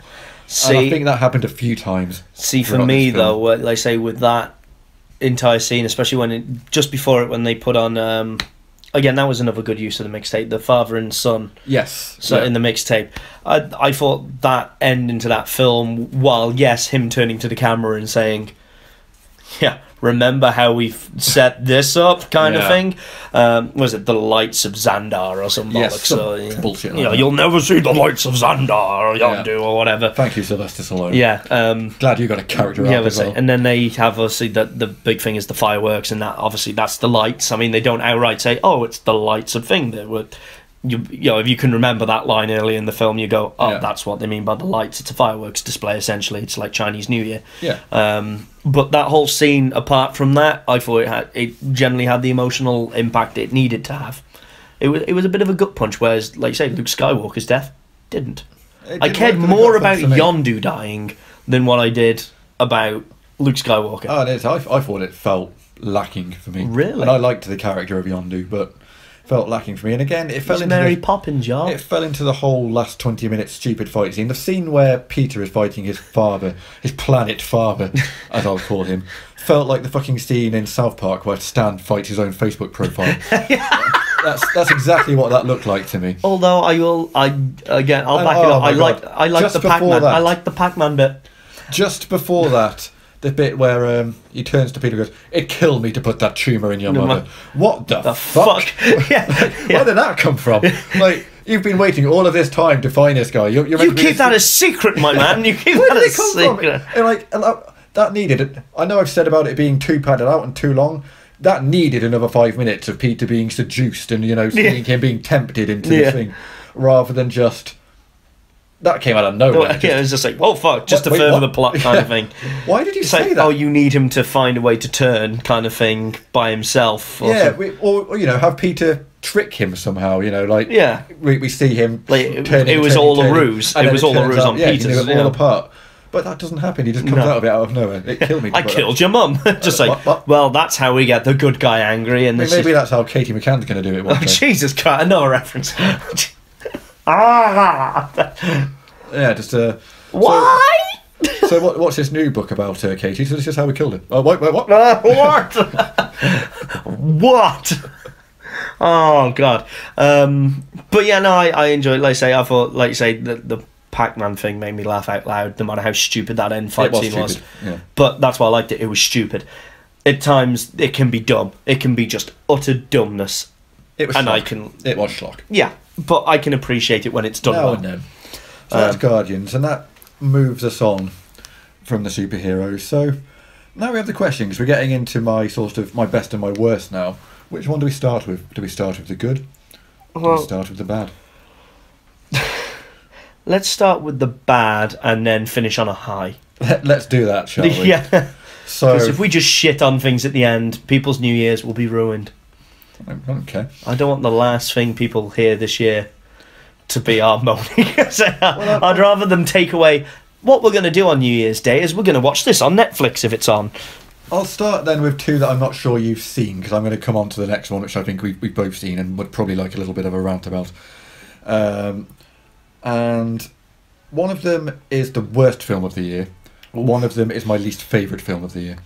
And I think that happened a few times. See, for me though, like I say, with that entire scene, especially just before it, when they put on, again, that was another good use of the mixtape, the father and son. Yes. So in the mixtape, I thought that ending to that film, while yes, him turning to the camera and saying, "Yeah, remember how we've set this up," kind of thing. Was it the lights of Xandar or some bollocks? Some bullshit. You know, you'll never see the lights of Xandar or Yondu or whatever. Thank you, Sylvester Stallone. Yeah. Glad you got a character out as well. And then they have obviously the big thing is the fireworks, and that obviously that's the lights. I mean, they don't outright say, "Oh, it's the lights of thing." That would. You know, if you can remember that line early in the film, you go, "Oh, that's what they mean by the lights. It's a fireworks display, essentially. It's like Chinese New Year." Yeah. But that whole scene, apart from that, I thought it generally had the emotional impact it needed to have. It was a bit of a gut punch, whereas, like you say, Luke Skywalker's death didn't. I cared more about Yondu dying than what I did about Luke Skywalker. Oh, it is. I thought it felt lacking for me. Really? And I liked the character of Yondu, but felt lacking for me. And again, it fell into Mary Poppins, y'all. It fell into the whole last 20 minutes stupid fight scene. The scene where Peter is fighting his father, his planet father, as I'll call him, felt like the fucking scene in South Park where Stan fights his own Facebook profile. That's exactly what that looked like to me. Although I'll back it up. I like the Pac-Man. I like the Pac-Man bit. Just before that, the bit where he turns to Peter and goes, "It'd kill me to put that tumour in your mother." What the fuck? Where did that come from? Like, you've been waiting all of this time to find this guy. You keep that a secret, my man. You keep that a secret. And that needed it. I know I've said about it being too padded out and too long. That needed another 5 minutes of Peter being seduced and, seeing him being tempted into the thing, rather than just... That came out of nowhere. It was just like, "Whoa, fuck," just to further the plot kind of thing. Why did you say that? Oh, you need him to find a way to turn kind of thing by himself. Or have Peter trick him somehow, we see him turning. It was all a ruse. It was all a ruse on Peter's. He knew it all apart. But that doesn't happen. He just comes out of it out of nowhere. It killed me. I killed your mum. Just like, what? Well, that's how we get the good guy angry. And maybe that's how Katie McCann's going to do it. Oh, Jesus Christ! Another reference. Yeah, just why? So what's this new book about, Katie? So this is how we killed him. Oh, wait, what? What? What? Oh God. But yeah, no, I enjoyed. Like I say, I thought, like you say, the Pac-Man thing made me laugh out loud, no matter how stupid that end fight scene was. Yeah. But that's why I liked it. It was stupid. At times, it can be dumb. It can be just utter dumbness. It was. And schlock. It was schlock. Yeah, but I can appreciate it when it's done well. And then. So that's Guardians, and that moves us on from the superheroes. So Now we have the question, because we're getting into my best and my worst now. Which one do we start with? Do we start with the good? Or do we start with the bad? Let's start with the bad and then finish on a high. Let's do that, shall we? Yeah. So, Because if we just shit on things at the end, people's New Year's will be ruined. okay. I don't want the last thing people hear this year to be our moaning. I'd rather them take away what we're going to do on New Year's Day is we're going to watch this on Netflix if it's on. I'll start then with two that I'm not sure you've seen, because I'm going to come on to the next one, which I think we've both seen and would probably like a little bit of a rant about. And one of them is the worst film of the year. Oof. One of them is my least favourite film of the year.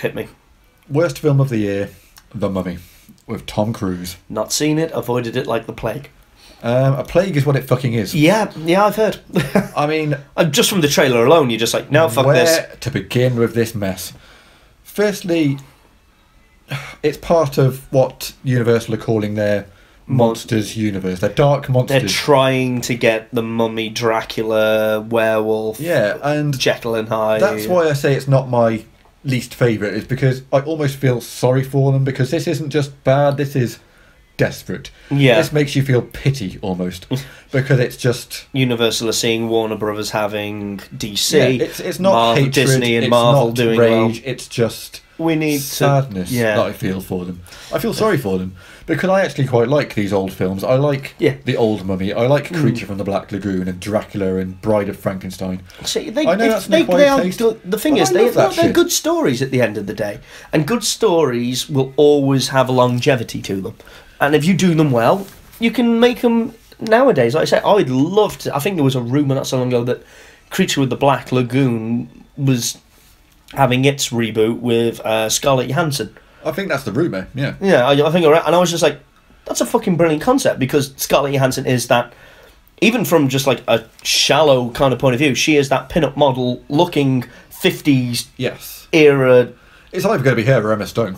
Hit me. Worst film of the year, The Mummy, with Tom Cruise. Not seen it, avoided it like the plague. A plague is what it fucking is. Yeah, I've heard. I mean... just from the trailer alone, you're just like, no, fuck this. Where to begin with this mess? Firstly, it's part of what Universal are calling their Monsters universe. They're dark monsters. They're trying to get the Mummy, Dracula, werewolf, yeah, and Jekyll and Hyde. that's why I say it's not my least favourite, is because I almost feel sorry for them, because this isn't just bad, this is desperate. Yeah. This makes you feel pity, almost, because it's just... Universal are seeing Warner Brothers having DC. Yeah, it's not Marvel, hatred, Disney and it's Marvel not doing rage, well. it's just We need sadness that I feel for them. I feel sorry for them, because I actually quite like these old films. I like The Old Mummy, I like Creature from the Black Lagoon and Dracula and Bride of Frankenstein. See, I know that's an acquired taste, the thing but is, I love that they're shit. good stories at the end of the day. And good stories will always have a longevity to them. And if you do them well, you can make them nowadays. Like I say, I'd love to. I think there was a rumour not so long ago that Creature with the Black Lagoon was having its reboot with Scarlett Johansson. I think that's the rumour, yeah. Yeah, I think, and I was just like, that's a fucking brilliant concept, because Scarlett Johansson is that, even from just like a shallow kind of point of view, she is that pin-up model looking 50s Yes. era. It's either going to be her or Emma Stone.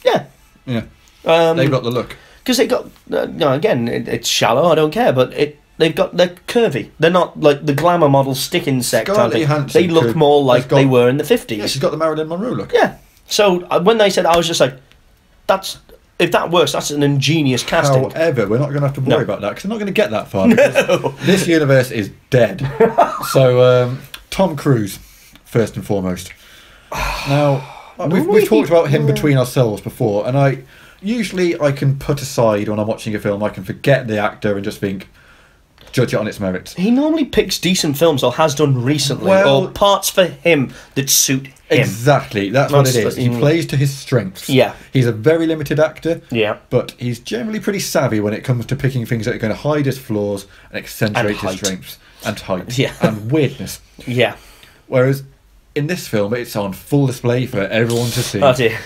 Yeah. Yeah. They've got the look. Because they got, again, it's shallow, I don't care, but they're curvy. They're not like the glamour model stick insect type Scarlett thing. Johansson They look more like they were in the 50s. Yeah, she's got the Marilyn Monroe look. Yeah. So when they said, I was just like, if that works, that's an ingenious casting. However, we're not going to have to worry about that, because they're not going to get that far. No. This universe is dead. So, Tom Cruise, first and foremost. Now, we've talked about him between ourselves before, and I can put aside, when I'm watching a film, I can forget the actor and just judge it on its merits. He normally picks decent films, or has done recently, Well, or parts for him that suit him. Exactly, that's what it is. He plays to his strengths. Yeah. He's a very limited actor, Yeah. but he's generally pretty savvy when it comes to picking things that are going to hide his flaws and accentuate his height. strengths. And height. Yeah. And weirdness. Yeah. Whereas in this film, it's on full display for everyone to see. Oh dear.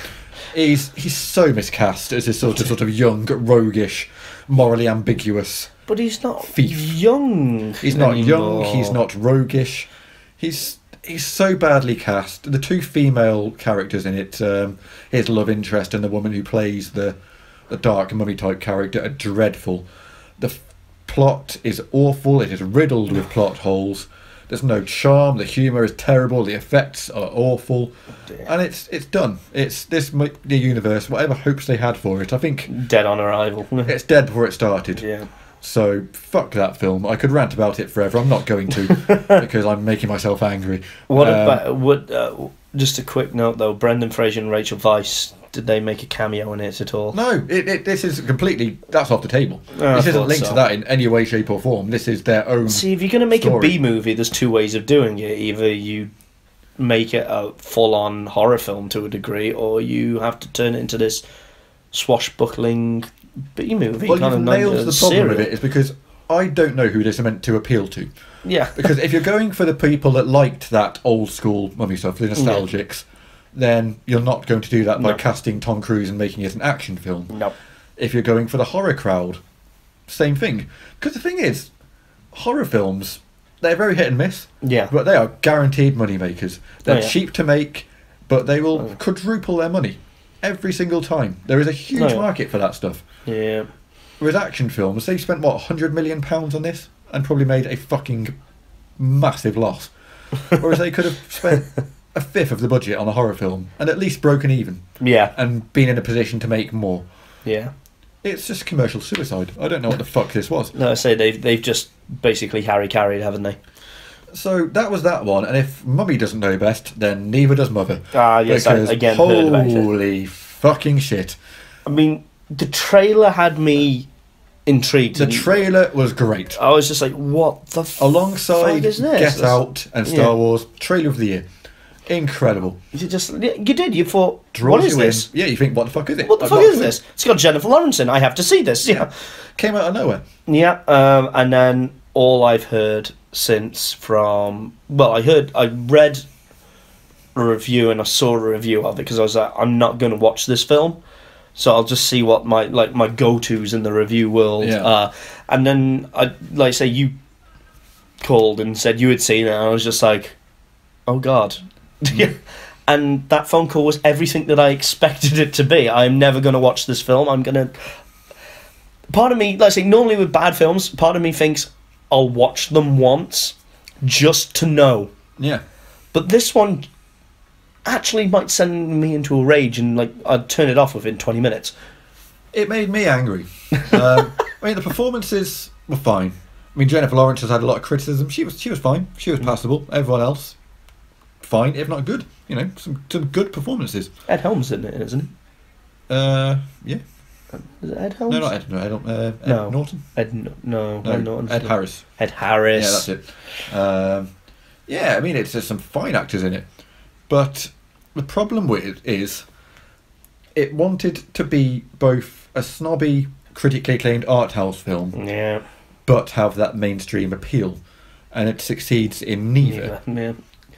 He's so miscast as this sort of young, roguish, morally ambiguous. But he's not Thief. young. He's not anymore. young. He's not roguish. He's so badly cast. The two female characters in it, his love interest and the woman who plays the dark mummy type character, are dreadful. The plot is awful. It is riddled with plot holes. There's no charm. The humour is terrible. The effects are awful, and it's done. It's the universe. Whatever hopes they had for it, I think Dead on arrival. it's dead before it started. Yeah. So fuck that film. I could rant about it forever. I'm not going to because I'm making myself angry. What about just a quick note though? Brendan Fraser and Rachel Weisz, did they make a cameo in it at all? No, this is completely that's off the table. Oh, this I isn't thought linked so. to that in any way, shape, or form. This is their own. See, if you're going to make story. a B movie, there's two ways of doing it. Either you make it a full-on horror film to a degree, or you have to turn it into this swashbuckling B movie. Well, kind you've of nailed the problem serial. with it is because I don't know who this is meant to appeal to. Yeah. Because if you're going for the people that liked that old school mummy stuff, the nostalgics, then you're not going to do that by No. casting Tom Cruise and making it an action film. No. If you're going for the horror crowd, same thing. Because the thing is, horror films, they're very hit and miss. Yeah. But they are guaranteed money makers. They're Oh, yeah. cheap to make, but they will quadruple their money every single time. There is a huge market for that stuff. Yeah. Whereas action films, they spent what, £100 million on this and probably made a fucking massive loss. Whereas they could have spent a fifth of the budget on a horror film and at least broken even Yeah. and been in a position to make more. Yeah. It's just commercial suicide. I don't know what the fuck this was. No, I say they've just basically carried, haven't they? So that was that one, and if Mummy doesn't know best, then neither does Mother. Ah, yes, I Because again heard about it. holy fucking shit. I mean, the trailer had me intrigued. The and trailer was great. I was just like, what the Alongside fuck is this? Get Out and Star Wars, trailer of the year. Incredible. You did. You thought, Draws what is you this? in. Yeah, you think, what the fuck is it? What the I've fuck got a is clue. this? It's got Jennifer Lawrence in. I have to see this. Yeah. Came out of nowhere. Yeah. And then all I've heard since from... Well, I read a review and I saw a review of it because I was like, I'm not going to watch this film. So I'll just see what my go-tos in the review world are. And then, you called and said you had seen it, and I was just like, oh God. And that phone call was everything that I expected it to be. I'm never going to watch this film. I'm going to... Part of me, normally with bad films, part of me thinks I'll watch them once just to know. Yeah. But this one actually might send me into a rage and I'd turn it off within 20 minutes. It made me angry. I mean, the performances were fine. I mean, Jennifer Lawrence has had a lot of criticism. She was fine. She was passable. Everyone else, fine, if not good. You know, some good performances. Ed Helms in it, isn't he? Yeah. Is it Ed Helms? No, not Ed. No, Ed No. Norton. Ed Norton. Ed Harris. Ed Harris. Yeah, that's it. Yeah, I mean, there's some fine actors in it, but the problem with it is it wanted to be both a snobby, critically acclaimed art house film, Yeah. but have that mainstream appeal, and it succeeds in neither. Yeah.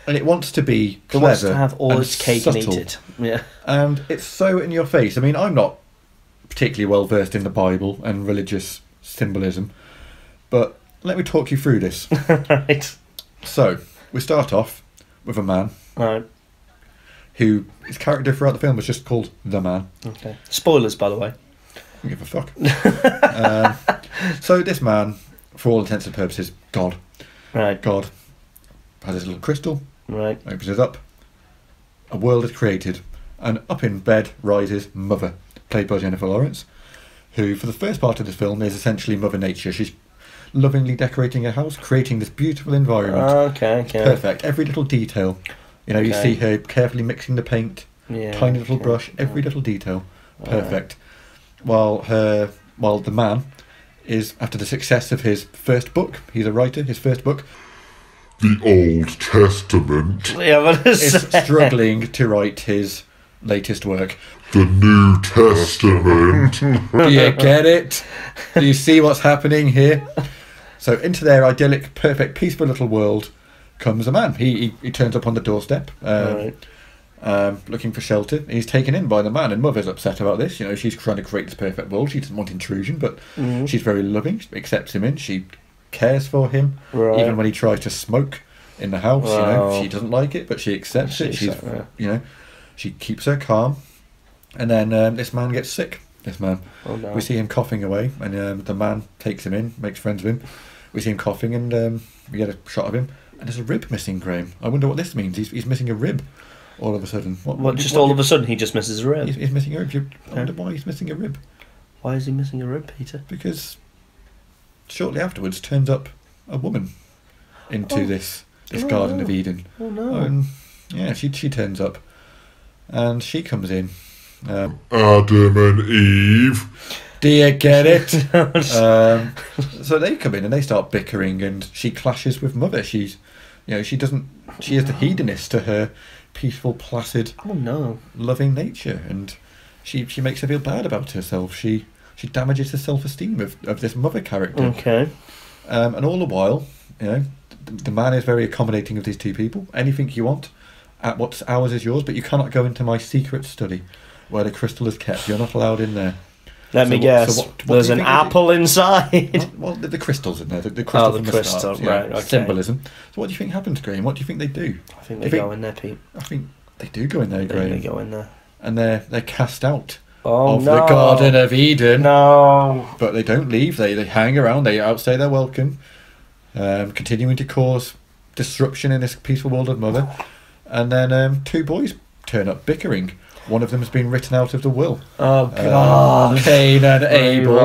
And it wants to be It clever wants to have all and its cake and eat subtle. it. Yeah. And it's so in your face. I mean, I'm not particularly well versed in the Bible and religious symbolism, but let me talk you through this. Right. So, we start off with a man Right. who, his character throughout the film was just called The Man. Okay. Spoilers, by the way. I don't give a fuck. So this man, for all intents and purposes, God. Right. God has his little crystal, Right. opens it up, a world is created, and up in bed rises Mother, played by Jennifer Lawrence, who for the first part of the film is essentially Mother Nature. She's lovingly decorating her house, creating this beautiful environment. Okay. Perfect, every little detail. You know, you Okay. see her carefully mixing the paint, Yeah. tiny little okay. brush, every little detail, perfect. While the man is, after the success of his first book, he's a writer, his first book, The Old Testament, Yeah, but is struggling to write his latest work. the New Testament. Do you get it? Do you see what's happening here? So into their idyllic, perfect, peaceful little world comes a man. He turns up on the doorstep, Right. looking for shelter. He's taken in by the man, and Mother's upset about this. You know, she's trying to create this perfect world. She doesn't want intrusion, but she's very loving. She accepts him in. She cares for him, Right. even when he tries to smoke in the house. You Wow. know, she doesn't like it, but she accepts it. She's, She's, you know, she keeps her calm. And then this man gets sick. This man. Oh, no. We see him coughing away, and the man takes him in, makes friends with him. We see him coughing, and we get a shot of him, and there's a rib missing, Graeme. I wonder what this means. He's missing a rib all of a sudden. All of a sudden he just misses a rib? He's missing a rib. I wonder why he's missing a rib. Why is he missing a rib, Peter? Because shortly afterwards turns up a woman into this Garden of Eden. Oh no. And yeah, she turns up, and she comes in. Adam and Eve. Do you get it? So they come in and they start bickering, and she clashes with Mother. She's, you know, she is the hedonist to her peaceful, placid, Oh no. loving nature, and she makes her feel bad about herself. She damages the self-esteem of this Mother character. Okay. And all the while, you know, the man is very accommodating of these two people. Anything you want, at what hours is yours, but you cannot go into my secret study where the crystal is kept. You're not allowed in there. Let me guess. what There's do you an think apple inside. Well, the crystal's in there. The crystal the from crystal, start, right, okay. Symbolism. So what do you think happens, Graeme? What do you think they do? I think I they think- go in there, Pete. I think they do go in there, They Graeme. go in there. And they're cast out Oh of no. the Garden of Eden. No. But they don't leave. They hang around. They outstay their welcome, continuing to cause disruption in this peaceful world of Mother. And then two boys turn up bickering. One of them has been written out of the will. Oh God! Cain and Abel.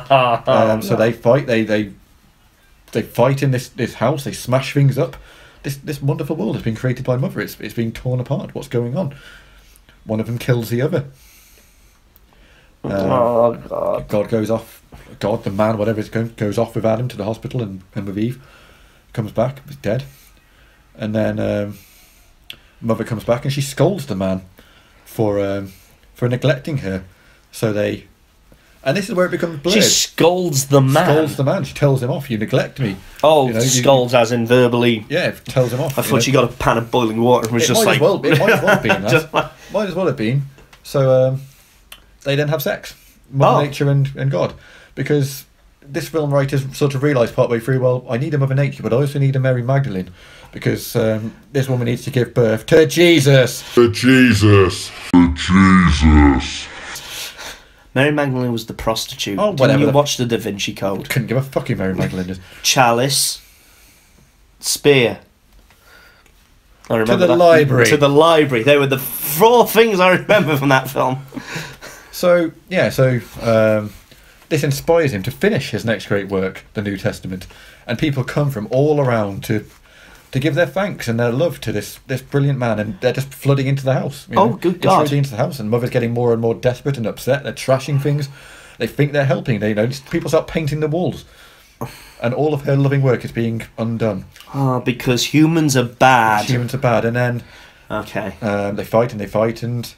Oh. So they fight. They fight in this house. They smash things up. This wonderful world has been created by Mother. It's being torn apart. What's going on? One of them kills the other. Oh God! God goes off. God, the man, whatever it's goes off with Adam to the hospital, and with Eve comes back. He's dead. And then Mother comes back and she scolds the man for neglecting her. So they, and this is where it becomes blurred. She scolds the man. Scolds the man. She tells him off. You neglect me. Oh, You know, scolds as in verbally. Yeah, tells him off. I thought she got a pan of boiling water and was just like. It might as well have been that. Just like- Might as well have been. So they then have sex. Mother Nature and God. Because this film writers sort of realised partway through, well, I need a Mother Nature, but I also need a Mary Magdalene. Because this woman needs to give birth to Jesus. To Jesus. To Jesus. Mary Magdalene was the prostitute. Oh, Didn't whatever. you watch the Da Vinci Code? Couldn't give a fucking Mary Magdalene. Chalice, spear. I remember the that. library. To the library. They were the 4 things I remember from that film. So, yeah, this inspires him to finish his next great work, the New Testament. And people come from all around to give their thanks and their love to this brilliant man, and they're just flooding into the house. You know? Oh, good They're God. flooding into the house, and Mother's getting more and more desperate and upset. They're trashing things. They think they're helping. People start painting the walls. And all of her loving work is being undone. Because humans are bad. Humans are bad. And then Okay. they fight and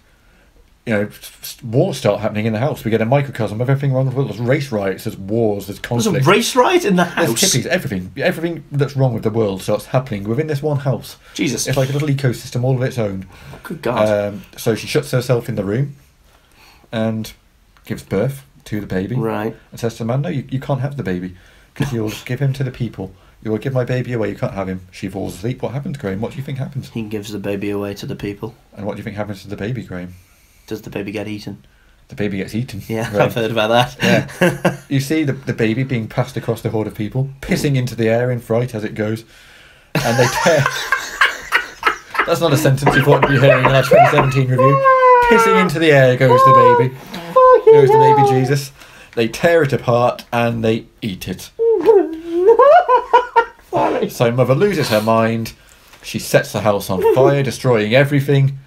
wars start happening in the house. We get a microcosm of everything wrong with the world. There's race riots, there's wars, there's There's conflict. a race riot in the There's house. hippies, everything that's wrong with the world starts happening within this one house. Jesus. It's like a little ecosystem all of its own. Good God. So she shuts herself in the room and gives birth to the baby. Right. And says to the man, no, you can't have the baby because you'll give him to the people. You will give my baby away, you can't have him. She falls asleep. What happens, Graham? What do you think happens? He gives the baby away to the people. And what do you think happens to the baby, Graham? Does the baby get eaten? The baby gets eaten. Yeah, Graham. I've heard about that. Yeah. You see the baby being passed across the horde of people, pissing into the air in fright as it goes. And they tear... That's not a sentence you thought you'd be hearing in our 2017 review. Pissing into the air goes the baby. Goes the baby Jesus. They tear it apart and they eat it. So Mother loses her mind. She sets the house on fire, destroying everything.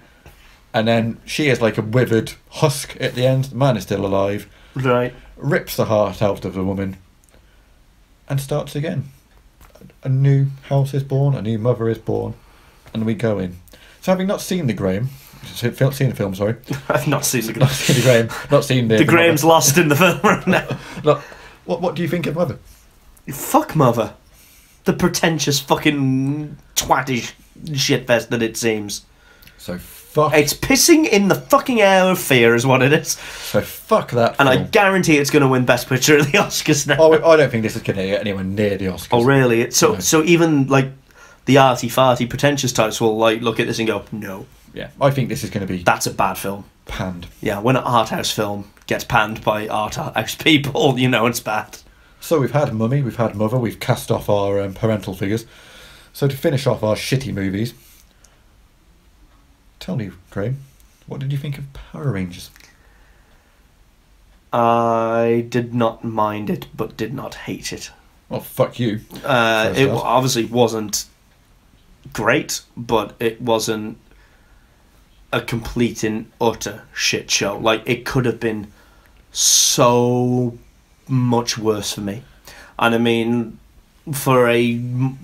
And then she is like a withered husk at the end. The man is still alive. Right. Rips the heart out of the woman. And starts again. A new house is born. A new mother is born. And we go in. So having not seen the Graham... Seen the film, sorry. I've not seen Not seen the Graham. Not seen the... The Graham's lost in the film right now. Look, what do you think of Mother? Fuck Mother. The pretentious fucking twattish shitfest that it seems. So fuck... It's pissing in the fucking air of fear is what it is. So fuck that And film. I guarantee it's going to win Best Picture at the Oscars now. Oh, I don't think this is going to get anywhere near the Oscars. Oh, really? So No. so even, like, the arty-farty pretentious types will, like, look at this and go, no, Yeah, I think this is going to be that's a bad film. panned. Yeah, when an art house film gets panned by art house people, you know it's bad. So we've had Mummy, we've had Mother, we've cast off our parental figures. So to finish off our shitty movies, tell me, Graham, what did you think of Power Rangers? I did not mind it, but did not hate it. Well, fuck you. It obviously wasn't great, but it wasn't a complete and utter shit show. Like, it could have been so much worse for me. And I mean, for a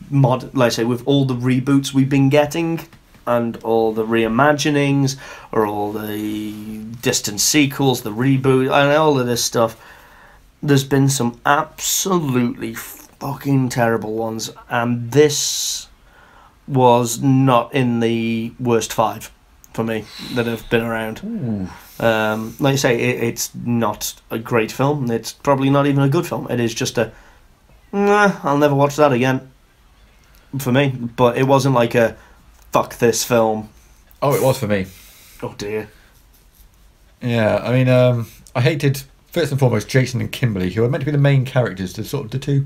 mod, like I say, with all the reboots we've been getting, and all the reimaginings, or all the distant sequels, the reboot, and all of this stuff, there's been some absolutely fucking terrible ones, and this was not in the worst 5 for me that have been around. Like I say, it's not a great film. It's probably not even a good film. It is just a, I'll never watch that again for me. But it wasn't like a fuck this film. Oh, it was for me. Oh dear. Yeah, I mean, I hated, first and foremost, Jason and Kimberly, who are meant to be the main characters, the two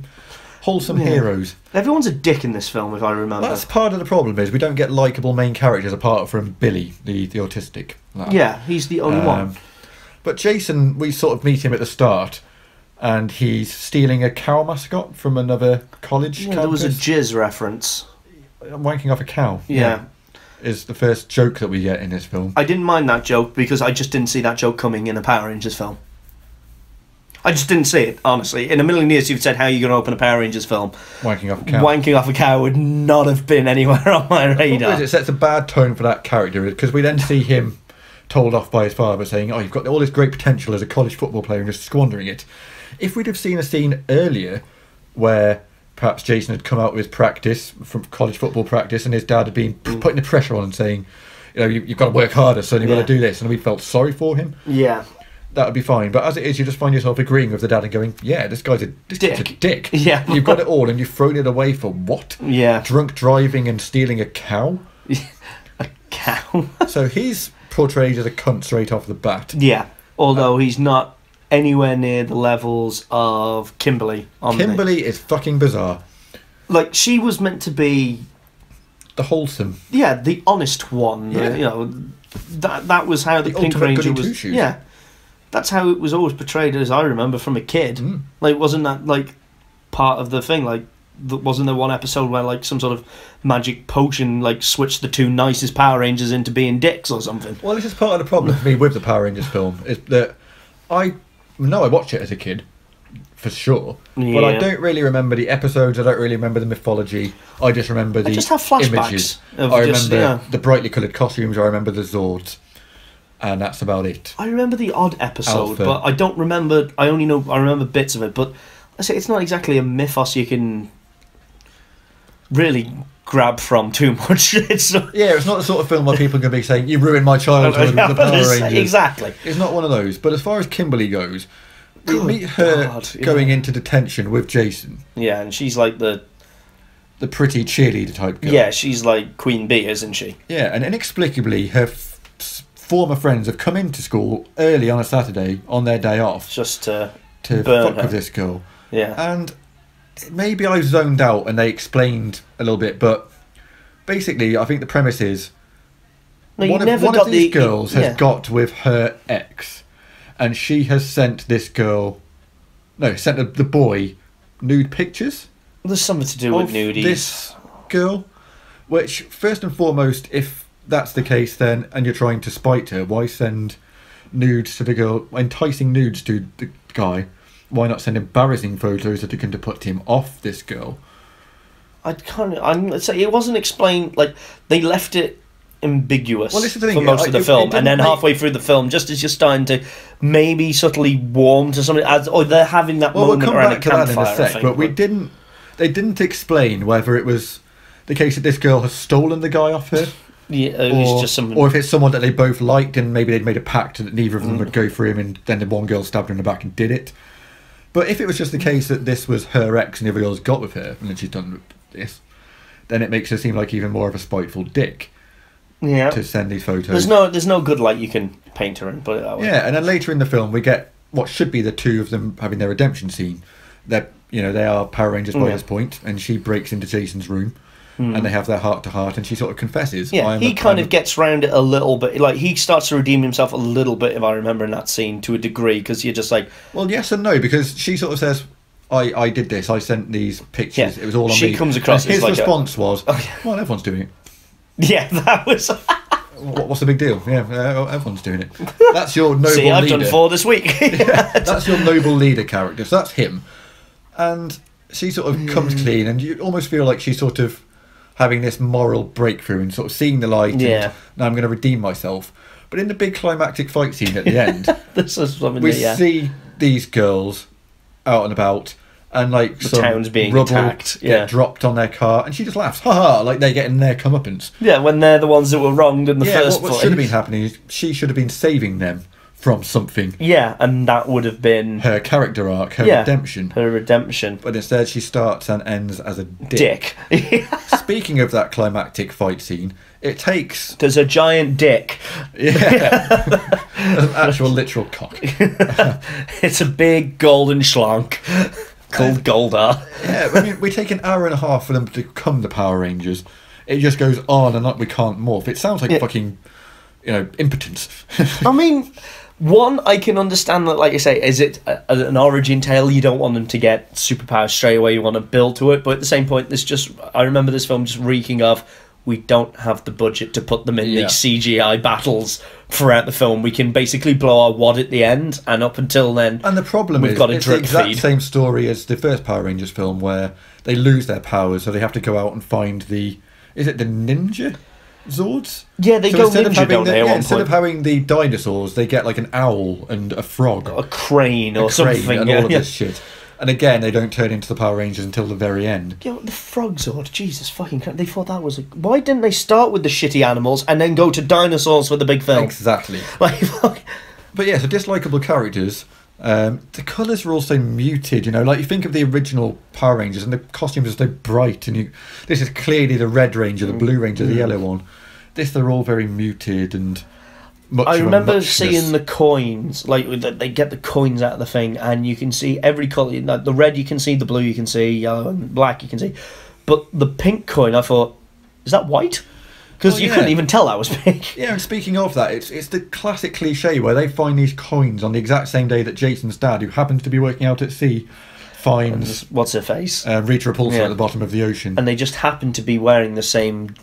wholesome heroes. Everyone's a dick in this film, if I remember. That's part of the problem, is we don't get likeable main characters apart from Billy, the autistic lad. Yeah, he's the only one. But Jason, we sort of meet him at the start, and he's stealing a cow mascot from another college campus. There was a jizz reference. Wanking off a cow. Yeah. Is the first joke that we get in this film. I didn't mind that joke because I just didn't see that joke coming in a Power Rangers film. I just didn't see it, honestly. In a million years, you've said how you're going to open a Power Rangers film. Wanking off a cow. Wanking off a cow would not have been anywhere on my radar. It sets a bad tone for that character, because we then see him told off by his father saying, "Oh, you've got all this great potential as a college football player and just squandering it." If we'd have seen a scene earlier where perhaps Jason had come out of his practice, from college football practice, and his dad had been putting the pressure on and saying, you've got to work harder, son, you've got to do this, and we felt sorry for him. Yeah. That would be fine. But as it is, you just find yourself agreeing with the dad and going, yeah, this guy's a dick. Yeah. You've got it all and you've thrown it away for what? Yeah. Drunk driving and stealing a cow? A cow? So he's portrayed as a cunt straight off the bat. Yeah. Although he's not anywhere near the levels of Kimberly. Kimberly is fucking bizarre. Like, she was meant to be the wholesome. Yeah, the honest one. Yeah. That was how the Pink Ranger was. Yeah. That's how it was always portrayed, as I remember, from a kid. Like, wasn't that, like, part of the thing? Like, wasn't there one episode where, like, some sort of magic potion, like, switched the two nicest Power Rangers into being dicks or something? Well, this is part of the problem for me with the Power Rangers film, is that I watched it as a kid, for sure, but I don't really remember the episodes, I don't really remember the mythology, I just remember the just have flashbacks images. I remember the brightly coloured costumes, I remember the Zords, and that's about it. I remember the odd episode, Alpha. but I don't remember, I remember bits of it, but I say it's not exactly a mythos you can really grab from too much. It's not the sort of film where people can be saying, you ruined my childhood with the Power Rangers. Exactly. It's not one of those. But as far as Kimberly goes, we meet her going into detention with Jason. Yeah, and she's like the pretty cheerleader type girl. Yeah, she's like Queen Bee, isn't she? Yeah, and inexplicably her former friends have come into school early on a Saturday on their day off just to fuck with this girl. Yeah. And maybe I zoned out and they explained a little bit, but basically I think the premise is one of these girls has got with her ex, and she has sent the boy nude pictures. There's something to do with nudies. This girl, which first and foremost, if that's the case then, and you're trying to spite her, why send nudes to the girl, enticing nudes to the guy? Why not send embarrassing photos that are going to put him off this girl? I'd say it wasn't explained, like, they left it ambiguous for most of the film, and then halfway through the film, just as you're starting to maybe subtly warm to something, or they're having that moment we'll come around back a to that in campfire, a sec, but they didn't explain whether it was the case that this girl has stolen the guy off her. Yeah, it was just someone, or if it's someone that they both liked and maybe they'd made a pact that neither of them would go for him, and then the one girl stabbed her in the back and did it. But if it was just the case that this was her ex and the other girl's got with her and then she's done this, then it makes her seem like even more of a spiteful dick. Yeah. To send these photos. There's no good light you can paint her in, put it that way. Yeah, and then later in the film we get what should be the two of them having their redemption scene. They are Power Rangers by this point, and she breaks into Jason's room. And they have their heart-to-heart, and she sort of confesses. Yeah, he kind of gets round it a little bit. Like, he starts to redeem himself a little bit, if I remember, in that scene, to a degree, because you're just like... Well, yes and no, because she sort of says, I did this, I sent these pictures, it was all on me. She comes across as his response was, well, everyone's doing it. Yeah, that was... What's the big deal? Yeah, everyone's doing it. That's your noble leader. See, I've done 4 this week. That's your noble leader character, so that's him. And she sort of comes clean, and you almost feel like she's sort of having this moral breakthrough and sort of seeing the light, and now I'm going to redeem myself. But in the big climactic fight scene at the end, we see these girls out and about, and like the some town's being rubble attacked, get dropped on their car, and she just laughs, ha, like they're getting their comeuppance. Yeah, when they're the ones that were wronged in the first place. What should have been happening is she should have been saving them from something. Yeah, and that would have been her character arc, her redemption. Her redemption. But instead she starts and ends as a dick. Speaking of that climactic fight scene, it takes... There's a giant dick. Yeah. An actual literal cock. It's a big golden schlonk. called Goldar. Yeah, I mean, we take an hour and a half for them to become the Power Rangers. It just goes on and on. We can't morph. It sounds like fucking, impotence. I mean, one, I can understand that, like you say, is it an origin tale? You don't want them to get superpowers straight away. You want to build to it. But at the same point, I remember this film just reeking of, we don't have the budget to put them in these CGI battles throughout the film. We can basically blow our wad at the end, and up until then, and the problem we've got a it's the drip exact feed. same story as the first Power Rangers film, where they lose their powers, so they have to go out and find the ninja Zords? Yeah, they go ninja, don't they? Instead of having the dinosaurs, they get like an owl and a frog, a crane or something, and all of this shit. And again, they don't turn into the Power Rangers until the very end. Yo, the frog Zord, Jesus fucking Christ. They thought that was why didn't they start with the shitty animals and then go to dinosaurs for the big film? Exactly. Like, fuck. But yeah, so dislikable characters. The colours were also muted, like you think of the original Power Rangers and the costumes are so bright, and this is clearly the Red Ranger, the Blue Ranger, the yellow one. They're all very muted and I remember seeing the coins, like they get the coins out of the thing, and you can see every colour. Like the red you can see, the blue you can see, yellow and black you can see, but the pink coin, I thought, is that white? Because you couldn't even tell that was pink. Yeah, and speaking of that, it's the classic cliche where they find these coins on the exact same day that Jason's dad, who happens to be working out at sea, finds what's her face, Rita Repulsa at the bottom of the ocean, and they just happen to be wearing the same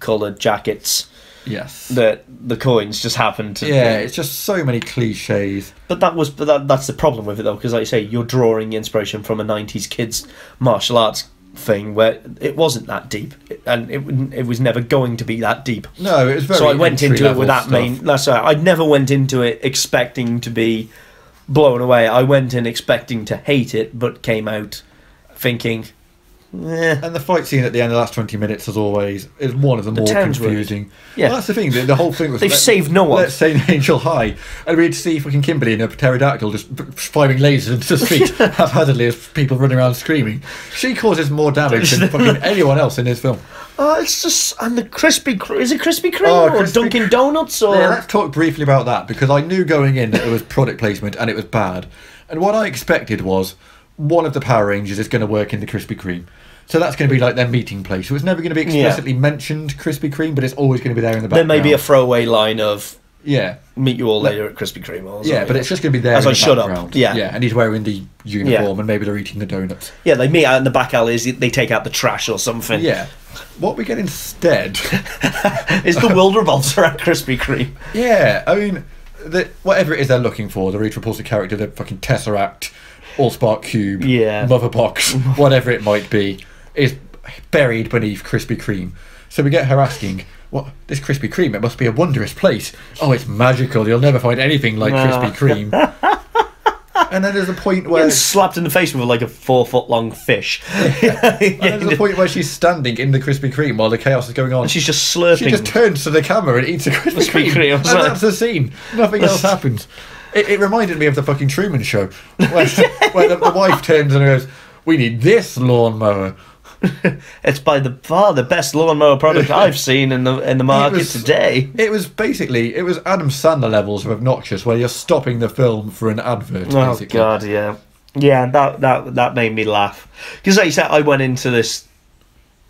coloured jackets. Yes, that the coins just happen to. Yeah, it's just so many cliches. But that's the problem with it, though, because like you say, you're drawing inspiration from a '90s kids martial arts thing where it wasn't that deep, and it was never going to be that deep. No, it was very. So I went into it with that stuff. That's right. I never went into it expecting to be blown away. I went in expecting to hate it, but came out thinking. And the fight scene at the end of the last 20 minutes, as always, is one of the more confusing. Rude. Yeah, well, that's the thing. The whole thing was they've saved no one. Let's say Angel High, and we'd see fucking Kimberly in a pterodactyl just firing lasers into the street haphazardly as people running around screaming. She causes more damage than fucking anyone else in this film. It's just and the is it Krispy Kreme or Dunkin' Donuts or? Yeah, let's talk briefly about that, because I knew going in that it was product placement and it was bad, and what I expected was one of the Power Rangers is going to work in the Krispy Kreme. So that's going to be like their meeting place. So it's never going to be explicitly mentioned Krispy Kreme, but it's always going to be there in the background. There may be a throwaway line of meet you all later at Krispy Kreme or something. Yeah, but it's just going to be there as in I the shut background. up. Yeah, and he's wearing the uniform, and maybe they're eating the donuts. Yeah, they meet out in the back alleys. They take out the trash or something. Yeah. What we get instead is the world revolver at Krispy Kreme. Yeah, I mean, whatever it is they're looking for, the Rita Repulsa character, the fucking Tesseract, Allspark Cube, Mother Box, whatever it might be, is buried beneath Krispy Kreme. So we get her asking, "What? This Krispy Kreme? It must be a wondrous place. Oh, it's magical. You'll never find anything like Krispy Kreme." And then there's a point where getting slapped in the face with like a 4-foot-long fish. And there's a point where she's standing in the Krispy Kreme while the chaos is going on. And she's just slurping. She just turns to the camera and eats a Krispy Kreme. And that's the scene. Nothing else happens. It reminded me of the fucking Truman Show, where the wife turns and goes, "We need this lawnmower." It's by far the best lawnmower product I've seen in the market today. It was Adam Sandler levels of obnoxious, where you're stopping the film for an advert. Oh basically. God, yeah. That made me laugh, because like you said, I went into this.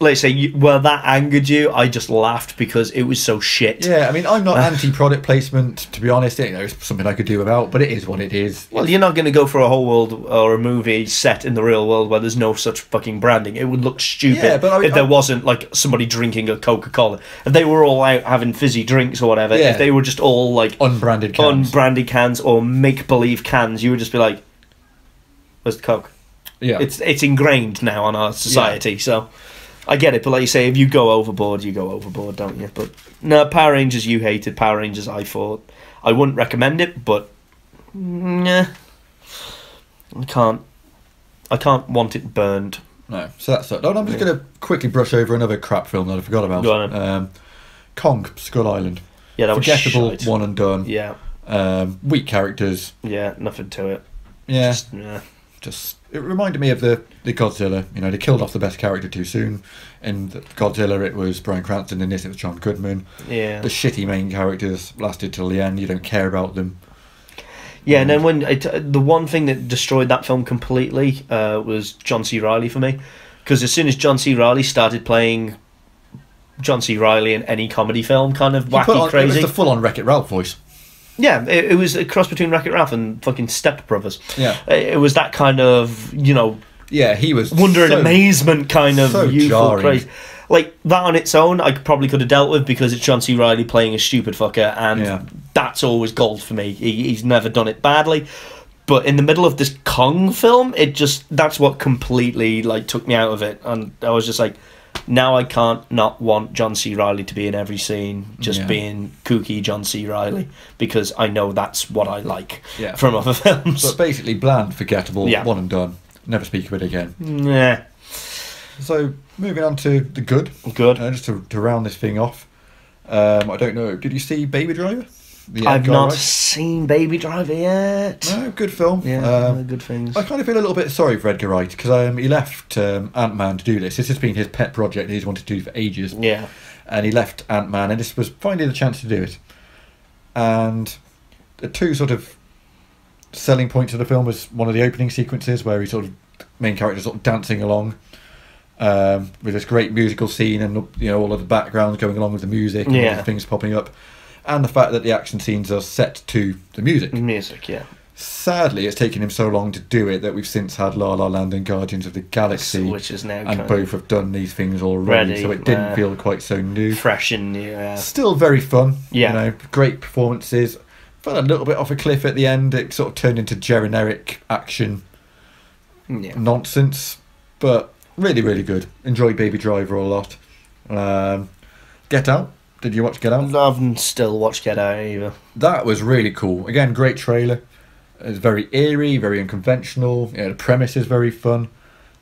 Let's say, that angered you. I just laughed because it was so shit. Yeah, I mean, I'm not anti-product placement, to be honest. It's something I could do without, but it is what it is. Well, you're not going to go for a whole world or a movie set in the real world where there's no such fucking branding. It would look stupid if there wasn't like somebody drinking a Coca-Cola. If they were all out having fizzy drinks or whatever, if they were just all like unbranded cans or make-believe cans, you would just be like, "Where's the Coke?" Yeah, it's ingrained now on our society, so. I get it, but like you say, if you go overboard, don't you? But no, Power Rangers you hated, Power Rangers I thought. I wouldn't recommend it, but nah, I can't want it burned. No, so that's it. I'm just going to quickly brush over another crap film that I forgot about. Go on. Kong, Skull Island. Yeah, that forgettable, was one and done. Yeah. Weak characters. Yeah, nothing to it. Yeah. It reminded me of the Godzilla. They killed off the best character too soon. In Godzilla, it was Bryan Cranston. In this, it was John Goodman. Yeah. The shitty main characters lasted till the end. You don't care about them. Yeah, and then when the one thing that destroyed that film completely was John C. Reilly for me, because as soon as John C. Reilly started playing John C. Reilly in any comedy film, kind of wacky, crazy. It was the full-on Wreck-It Ralph voice. Yeah, it was a cross between Wreck-It Ralph and fucking Step Brothers. Yeah. It was that kind of, Yeah, he was wonder and amazement kind of so youthful jarring. craze. Like, that on its own, I probably could have dealt with because it's John C. Reilly playing a stupid fucker, and that's always gold for me. He's never done it badly. But in the middle of this Kong film, that's what completely, took me out of it. And I was just like, now I can't not want John C. Reilly to be in every scene, just being kooky John C. Reilly, because I know that's what I like from other films. But basically bland, forgettable, Yeah. one and done. Never speak of it again. Yeah. So, moving on to the good. Good. Just to round this thing off. I don't know, did you see Baby Driver? I've not seen Baby Driver yet. No, good film. Yeah, good things. I kind of feel a little bit sorry for Edgar Wright, because he left Ant-Man to do this. This has been his pet project that he's wanted to do for ages. Yeah. And he left Ant-Man, and this was finally the chance to do it. And the two sort of selling points of the film was one of the opening sequences where main character sort of dancing along with this great musical scene, and all of the backgrounds going along with the music and all the things popping up, and the fact that the action scenes are set to the music. Yeah. Sadly, it's taken him so long to do it that we've since had La La Land and Guardians of the Galaxy, which is now and both have done these things already, so it didn't feel quite so new. Fresh and new. Still very fun. Yeah. Great performances. Felt a little bit off a cliff at the end. It sort of turned into generic action nonsense, but really, really good. Enjoyed Baby Driver a lot. Get Out. Did you watch Get Out? I haven't still watched Get Out either. That was really cool. Again, great trailer. It's very eerie, very unconventional. The premise is very fun.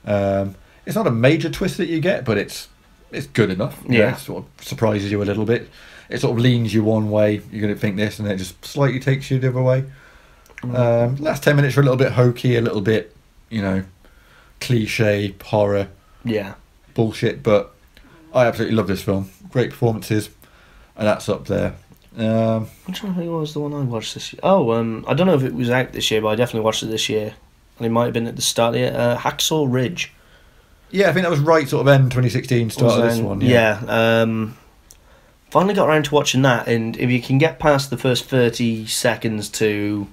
It's not a major twist that you get, but it's good enough. It sort of surprises you a little bit. It sort of leans you one way. You're going to think this, and then it just slightly takes you the other way. Last 10 minutes are a little bit hokey, a little bit, cliche, horror, bullshit, but I absolutely love this film. Great performances, and that's up there. I'm trying to think what was the one I watched this year. I don't know if it was out this year, but I definitely watched it this year. And it might have been at the start of it. Hacksaw Ridge. Yeah, I think that was right sort of end 2016, start of this one. Finally got around to watching that, and if you can get past the first 30 seconds to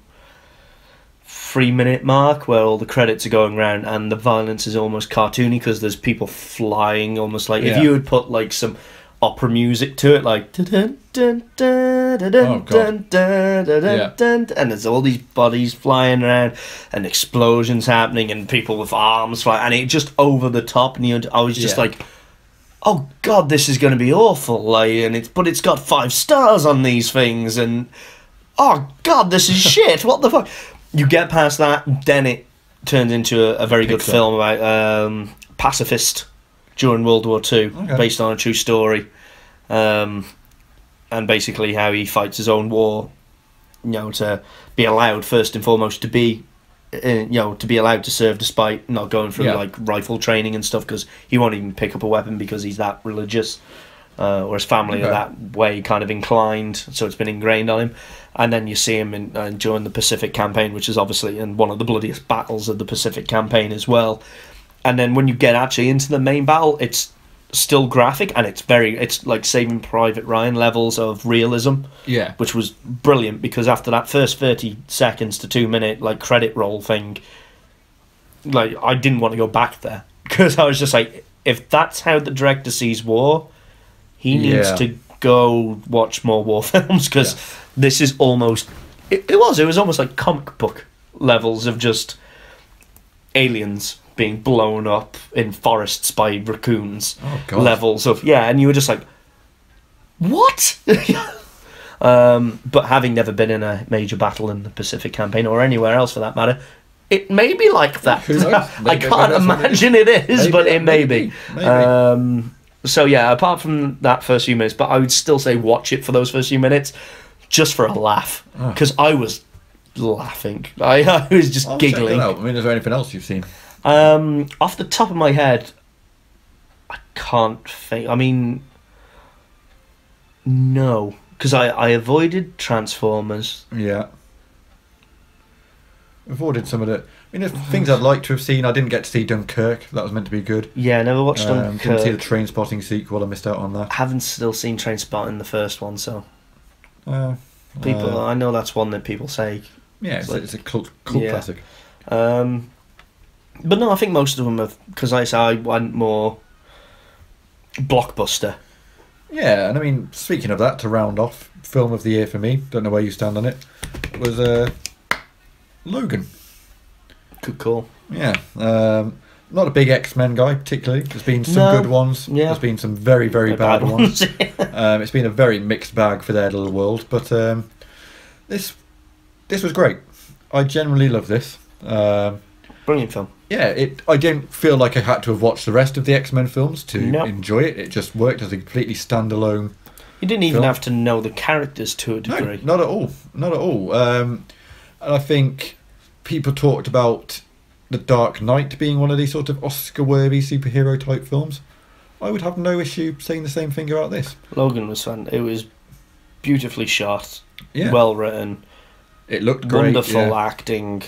3-minute mark where all the credits are going around and the violence is almost cartoony because there's people flying, almost like if you would put some opera music to it, like dun, dun, dun, dun, dun, dun, dun, dun, dun, and there's all these bodies flying around and explosions happening and people with arms flying, and it just over the top, and I was just like, oh god, this is going to be awful, but it's got 5 stars on these things, and oh god, this is shit, what the fuck. You get past that, then it turns into a very good film about pacifist during World War II, based on a true story, and basically how he fights his own war, to be allowed first and foremost to be allowed to serve despite not going through rifle training and stuff, because he won't even pick up a weapon because he's that religious, or his family are that way kind of inclined, so it's been ingrained on him. And then you see him during the Pacific Campaign, which is obviously in one of the bloodiest battles of the Pacific Campaign as well. And then when you get actually into the main battle, it's still graphic, and it's like Saving Private Ryan levels of realism, which was brilliant, because after that first 30 seconds to 2-minute credit roll thing, I didn't want to go back there, because I was just like, if that's how the director sees war, he needs to go watch more war films, because this is almost it was almost like comic book levels of just aliens being blown up in forests by raccoons, levels of and you were just like, what? But having never been in a major battle in the Pacific Campaign, or anywhere else for that matter, it may be like that. I can't imagine it is, but it may be. So apart from that first few minutes, but I would still say watch it for those first few minutes, just for a laugh, because I was laughing. I was just giggling. I mean, is there anything else you've seen? Off the top of my head, I can't think. I mean, no, because I avoided Transformers. Yeah. avoided some of the. I mean, there's things I'd like to have seen. I didn't get to see Dunkirk. That was meant to be good. Yeah, never watched Dunkirk. Didn't see the Train Spotting sequel. I missed out on that. Haven't still seen Trainspotting, the first one, so People, I know that's one that people say. Yeah, it's a cult classic. But no, I think most of them have, because I want more blockbuster. Yeah, and I mean, speaking of that, to round off, film of the year for me, don't know where you stand on it, was Logan. Good call. Yeah, not a big X-Men guy particularly. There's been some good ones. Yeah. There's been some very, very bad ones. It's been a very mixed bag for their little world, but this was great. I generally love this. Brilliant film. Yeah, I didn't feel like I had to have watched the rest of the X-Men films to enjoy it. It just worked as a completely standalone. You didn't even film. have to know the characters to a degree. No, not at all. Not at all. And I think people talked about The Dark Knight being one of these sort of Oscar-worthy superhero type films. I would have no issue saying the same thing about this. Logan was fun. It was beautifully shot, Yeah. well written. It looked great. Wonderful acting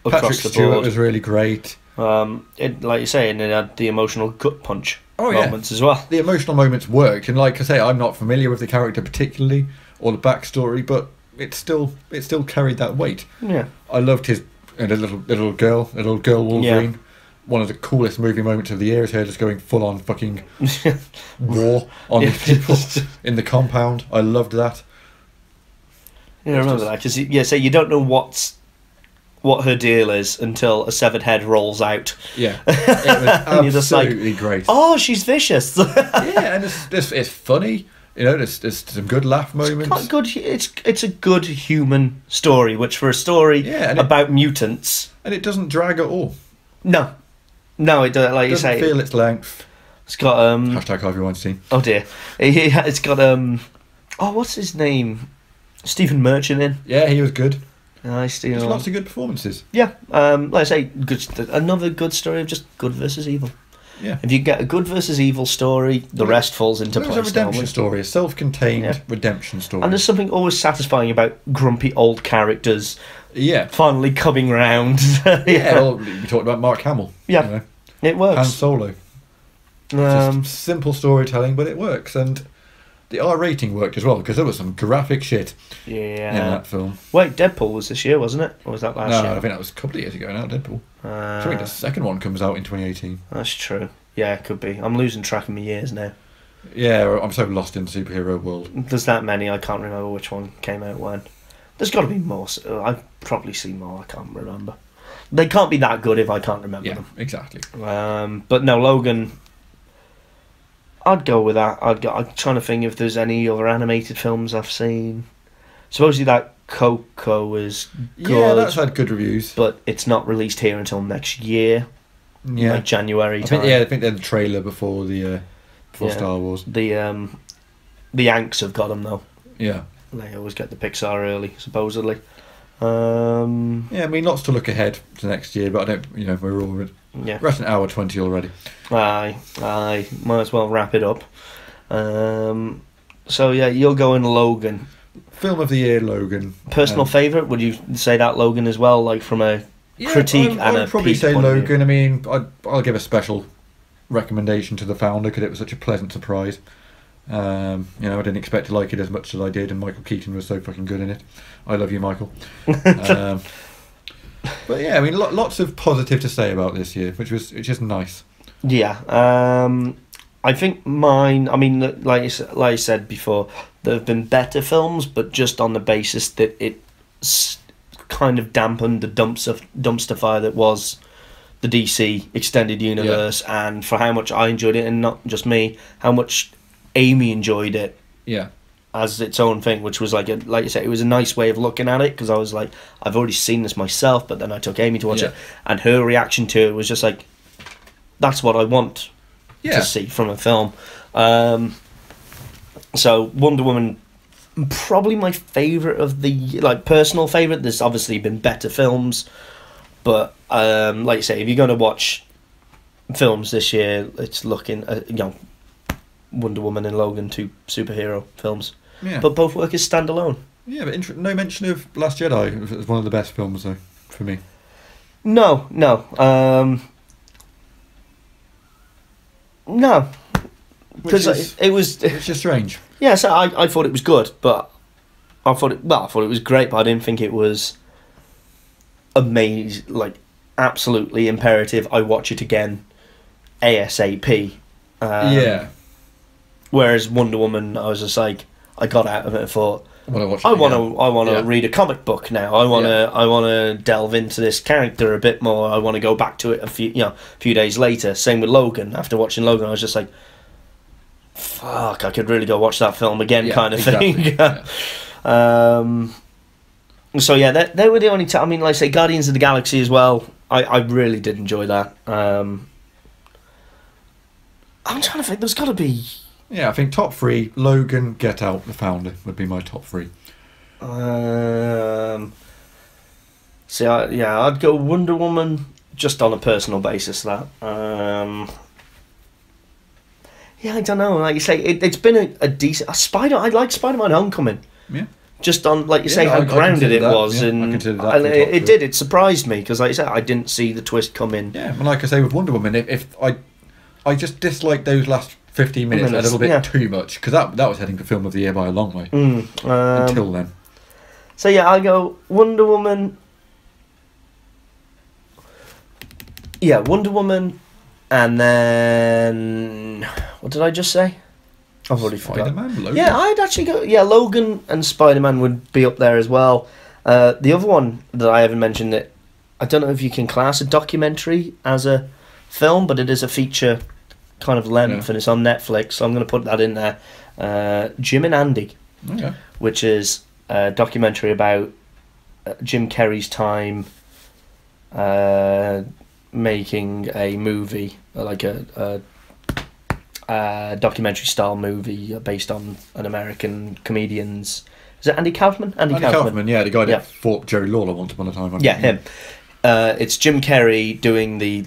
Patrick across the Stewart board. was really great. It, like you say, and it had the emotional gut punch Oh, yeah. moments as well. The emotional moments worked, and like I say, I'm not familiar with the character particularly or the backstory, but it still carried that weight. Yeah. I loved his little girl Wolverine. Yeah. One of the coolest movie moments of the year is her just going full on fucking war on these people in the compound. I loved that. Yeah, I remember that, because so you don't know what her deal is until a severed head rolls out. Yeah, it was you're just like, absolutely great. Oh, she's vicious. Yeah, and it's funny. You know, there's some good laugh moments. It's a good human story, which for a story about mutants, and it doesn't drag at all. No, it doesn't. Like you Doesn't say, feel its length. it's got Hashtag Harvey Weinstein. Oh dear, it's got what's his name? Stephen Merchant in. Yeah, he was good. Nice. There's lots of good performances. Yeah, like I say, another good story of just good versus evil. Yeah. If you get a good versus evil story, the rest falls into place. It's a redemption normally. story, a self-contained redemption story. And there's something always satisfying about grumpy old characters. Yeah. Finally coming round. Yeah. Well, we talked about Mark Hamill. Yeah. You know, It works. Han Solo. Just simple storytelling, but it works, and the R rating worked as well because there was some graphic shit in that film. Wait, Deadpool was this year, wasn't it? Or was that last year? No, I think that was a couple of years ago now. Deadpool. I think the second one comes out in 2018. That's true. Yeah, it could be. I'm losing track of my years now. Yeah, I'm so lost in the superhero world. There's that many, I can't remember which one came out when. There's got to be more. I've probably seen more, I can't remember. They can't be that good if I can't remember them. Exactly. But no, Logan, I'd go with that. I'm trying to think if there's any other animated films I've seen. Supposedly that Coco is good. Yeah, that's had good reviews. But it's not released here until next year. Yeah. Like January time. I think they're the trailer before Star Wars. The Yanks have got them though. Yeah. They always get the Pixar early, supposedly. Yeah, I mean, lots to look ahead to next year, but I don't. We're at an hour 20 already. Aye, might as well wrap it up. So yeah, you'll go in Logan. Film of the year, Logan. Personal favourite? Would you say that Logan as well? Like from a critique and I'd a probably Pete say point of view? Logan. I mean, I'll give a special recommendation to the founder because it was such a pleasant surprise. I didn't expect to like it as much as I did, and Michael Keaton was so fucking good in it. I love you, Michael. But yeah, I mean, lots of positive to say about this year, which is nice. Yeah, I think mine. I mean, like I said before, there have been better films, but just on the basis that it kind of dampened the dumpster fire that was the DC extended universe, and for how much I enjoyed it, and not just me, how much Amy enjoyed it. Yeah. As its own thing, which was like you said, it was a nice way of looking at it, because I was like, I've already seen this myself, but then I took Amy to watch it, and her reaction to it was just like, that's what I want to see from a film. So Wonder Woman, probably my favourite of the personal favourite. There's obviously been better films, but like you say, if you're going to watch films this year, it's looking Wonder Woman and Logan, two superhero films. Yeah. But both work as standalone. Yeah, but no mention of Last Jedi as one of the best films, though. for me. No. No. Because it was... It's just strange. Yeah, so I thought it was good, but I thought it was great, but I didn't think it was amazing, like, absolutely imperative I watch it again ASAP. Yeah. Whereas Wonder Woman, I was just like, I got out of it and thought, I want to read a comic book now. I want to delve into this character a bit more. I want to go back to it a few days later. Same with Logan. After watching Logan, I was just like, fuck, I could really go watch that film again, kind of thing. So yeah, they were the only I mean, like I say, Guardians of the Galaxy as well. I really did enjoy that. I'm trying to think. There's got to be. Yeah, I think top 3: Logan, Get Out, The Founder would be my top 3. I'd go Wonder Woman just on a personal basis. That. Yeah, I don't know. Like you say, it's been a decent. I like Spider-Man: Homecoming. Yeah. Just on, like you say, how grounded it was, and it did. It surprised me because, like I said, I didn't see the twist come in. Yeah, and like I say with Wonder Woman, if I just disliked those last 15 minutes a little bit too much because that was heading to Film of the Year by a long way. Until then. So yeah, I go Wonder Woman. Yeah, Wonder Woman, and then what did I just say? I've already forgotten. Spider-Man, Logan. Yeah, I'd actually go. Yeah, Logan and Spider-Man would be up there as well. The other one that I haven't mentioned, that I don't know if you can class a documentary as a film, but it is a feature kind of length, and it's on Netflix, so I'm going to put that in there. Jim and Andy, which is a documentary about Jim Carrey's time making a movie, like a documentary style movie based on an American comedian's. Is it Andy Kaufman? Andy Kaufman, yeah, the guy that fought Jerry Lawler once upon a time. Him. It's Jim Carrey doing the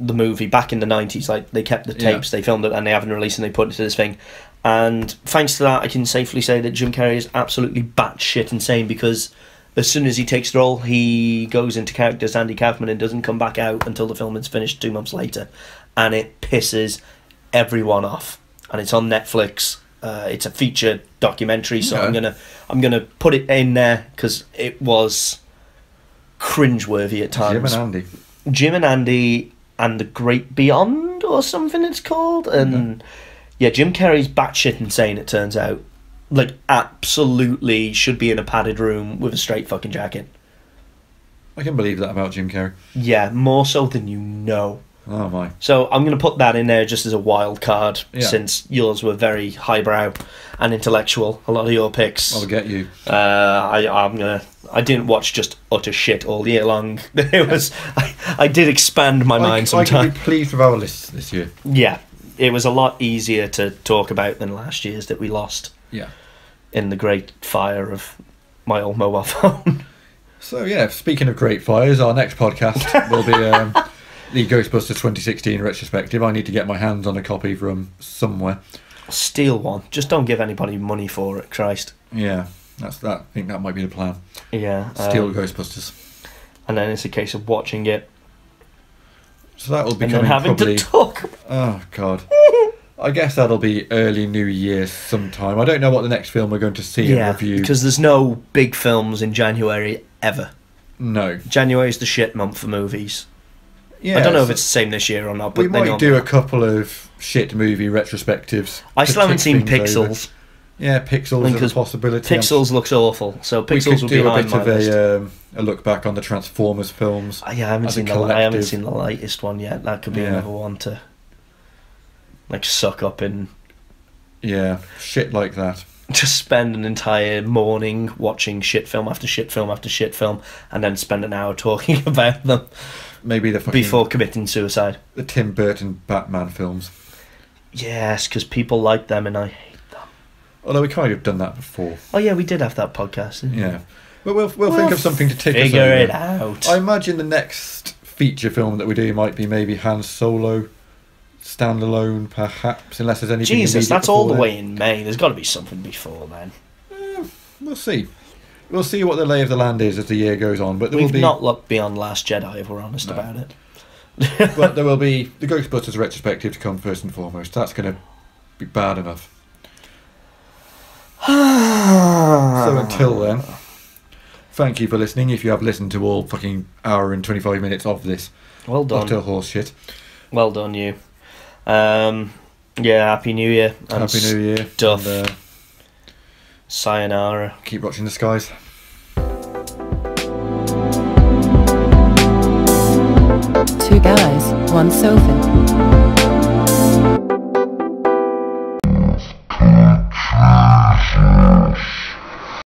movie back in the 90s. Like, they kept the tapes, they filmed it, and they haven't released, and they put it to this thing. And thanks to that, I can safely say that Jim Carrey is absolutely batshit insane, because as soon as he takes the role, he goes into character as Andy Kaufman and doesn't come back out until the film is finished 2 months later, and it pisses everyone off. And it's on Netflix. It's a feature documentary, so I'm gonna put it in there because it was cringeworthy at times. Jim and Andy and the Great Beyond, or something it's called. And Jim Carrey's batshit insane, it turns out. Like, absolutely should be in a padded room with a straight fucking jacket. I can believe that about Jim Carrey. Yeah, more so than you know. Oh my. So I'm going to put that in there just as a wild card, since yours were very highbrow and intellectual. A lot of your picks. I'll get you. I didn't watch just utter shit all year long. It was I did expand my mind sometimes. I can be pleased with our list this year. Yeah, it was a lot easier to talk about than last year's that we lost. Yeah. In the great fire of my old mobile phone. So yeah, speaking of great fires, our next podcast will be the Ghostbusters 2016 retrospective. I need to get my hands on a copy from somewhere. Steal one. Just don't give anybody money for it, Christ. Yeah, that's that. I think that might be the plan. Yeah. Steal Ghostbusters. And then it's a case of watching it. So that'll be and then having to talk. Oh God. I guess that'll be early New Year sometime. I don't know what the next film we're going to see and review. Because there's no big films in January ever. No. January's the shit month for movies. Yeah, I don't know if it's the same this year or not. But we might do a couple of shit movie retrospectives. I still haven't seen Pixels. Over. Yeah, Pixels is a possibility. Pixels looks awful, so Pixels will be on my list. A look back on the Transformers films. I haven't seen the latest one yet. That could be another one to suck up in. Yeah, shit like that. Just spend an entire morning watching shit film after shit film after shit film, and then spend an hour talking about them. Maybe before committing suicide. The Tim Burton Batman films. Yes, because people like them and I hate them. Although we kind of done that before. Oh yeah, we did have that podcast. Didn't we? But we'll think of something to tick us over. Figure it out. I imagine the next feature film that we do might be maybe Han Solo, standalone perhaps, unless there's anything. Jesus, that's all the way in May. There's got to be something before then. We'll see. we'll see what the lay of the land is as the year goes on. But there We've will be, not looked beyond Last Jedi, if we're honest about it. but there will be the Ghostbusters retrospective to come first and foremost. That's going to be bad enough. So until then, thank you for listening. If you have listened to all fucking hour and 25 minutes of this Well done. utter horse shit. Well done, you. Yeah, Happy New Year. And Happy New Year. Stuff. And, Sayonara. keep watching the skies. Two guys, one sofa.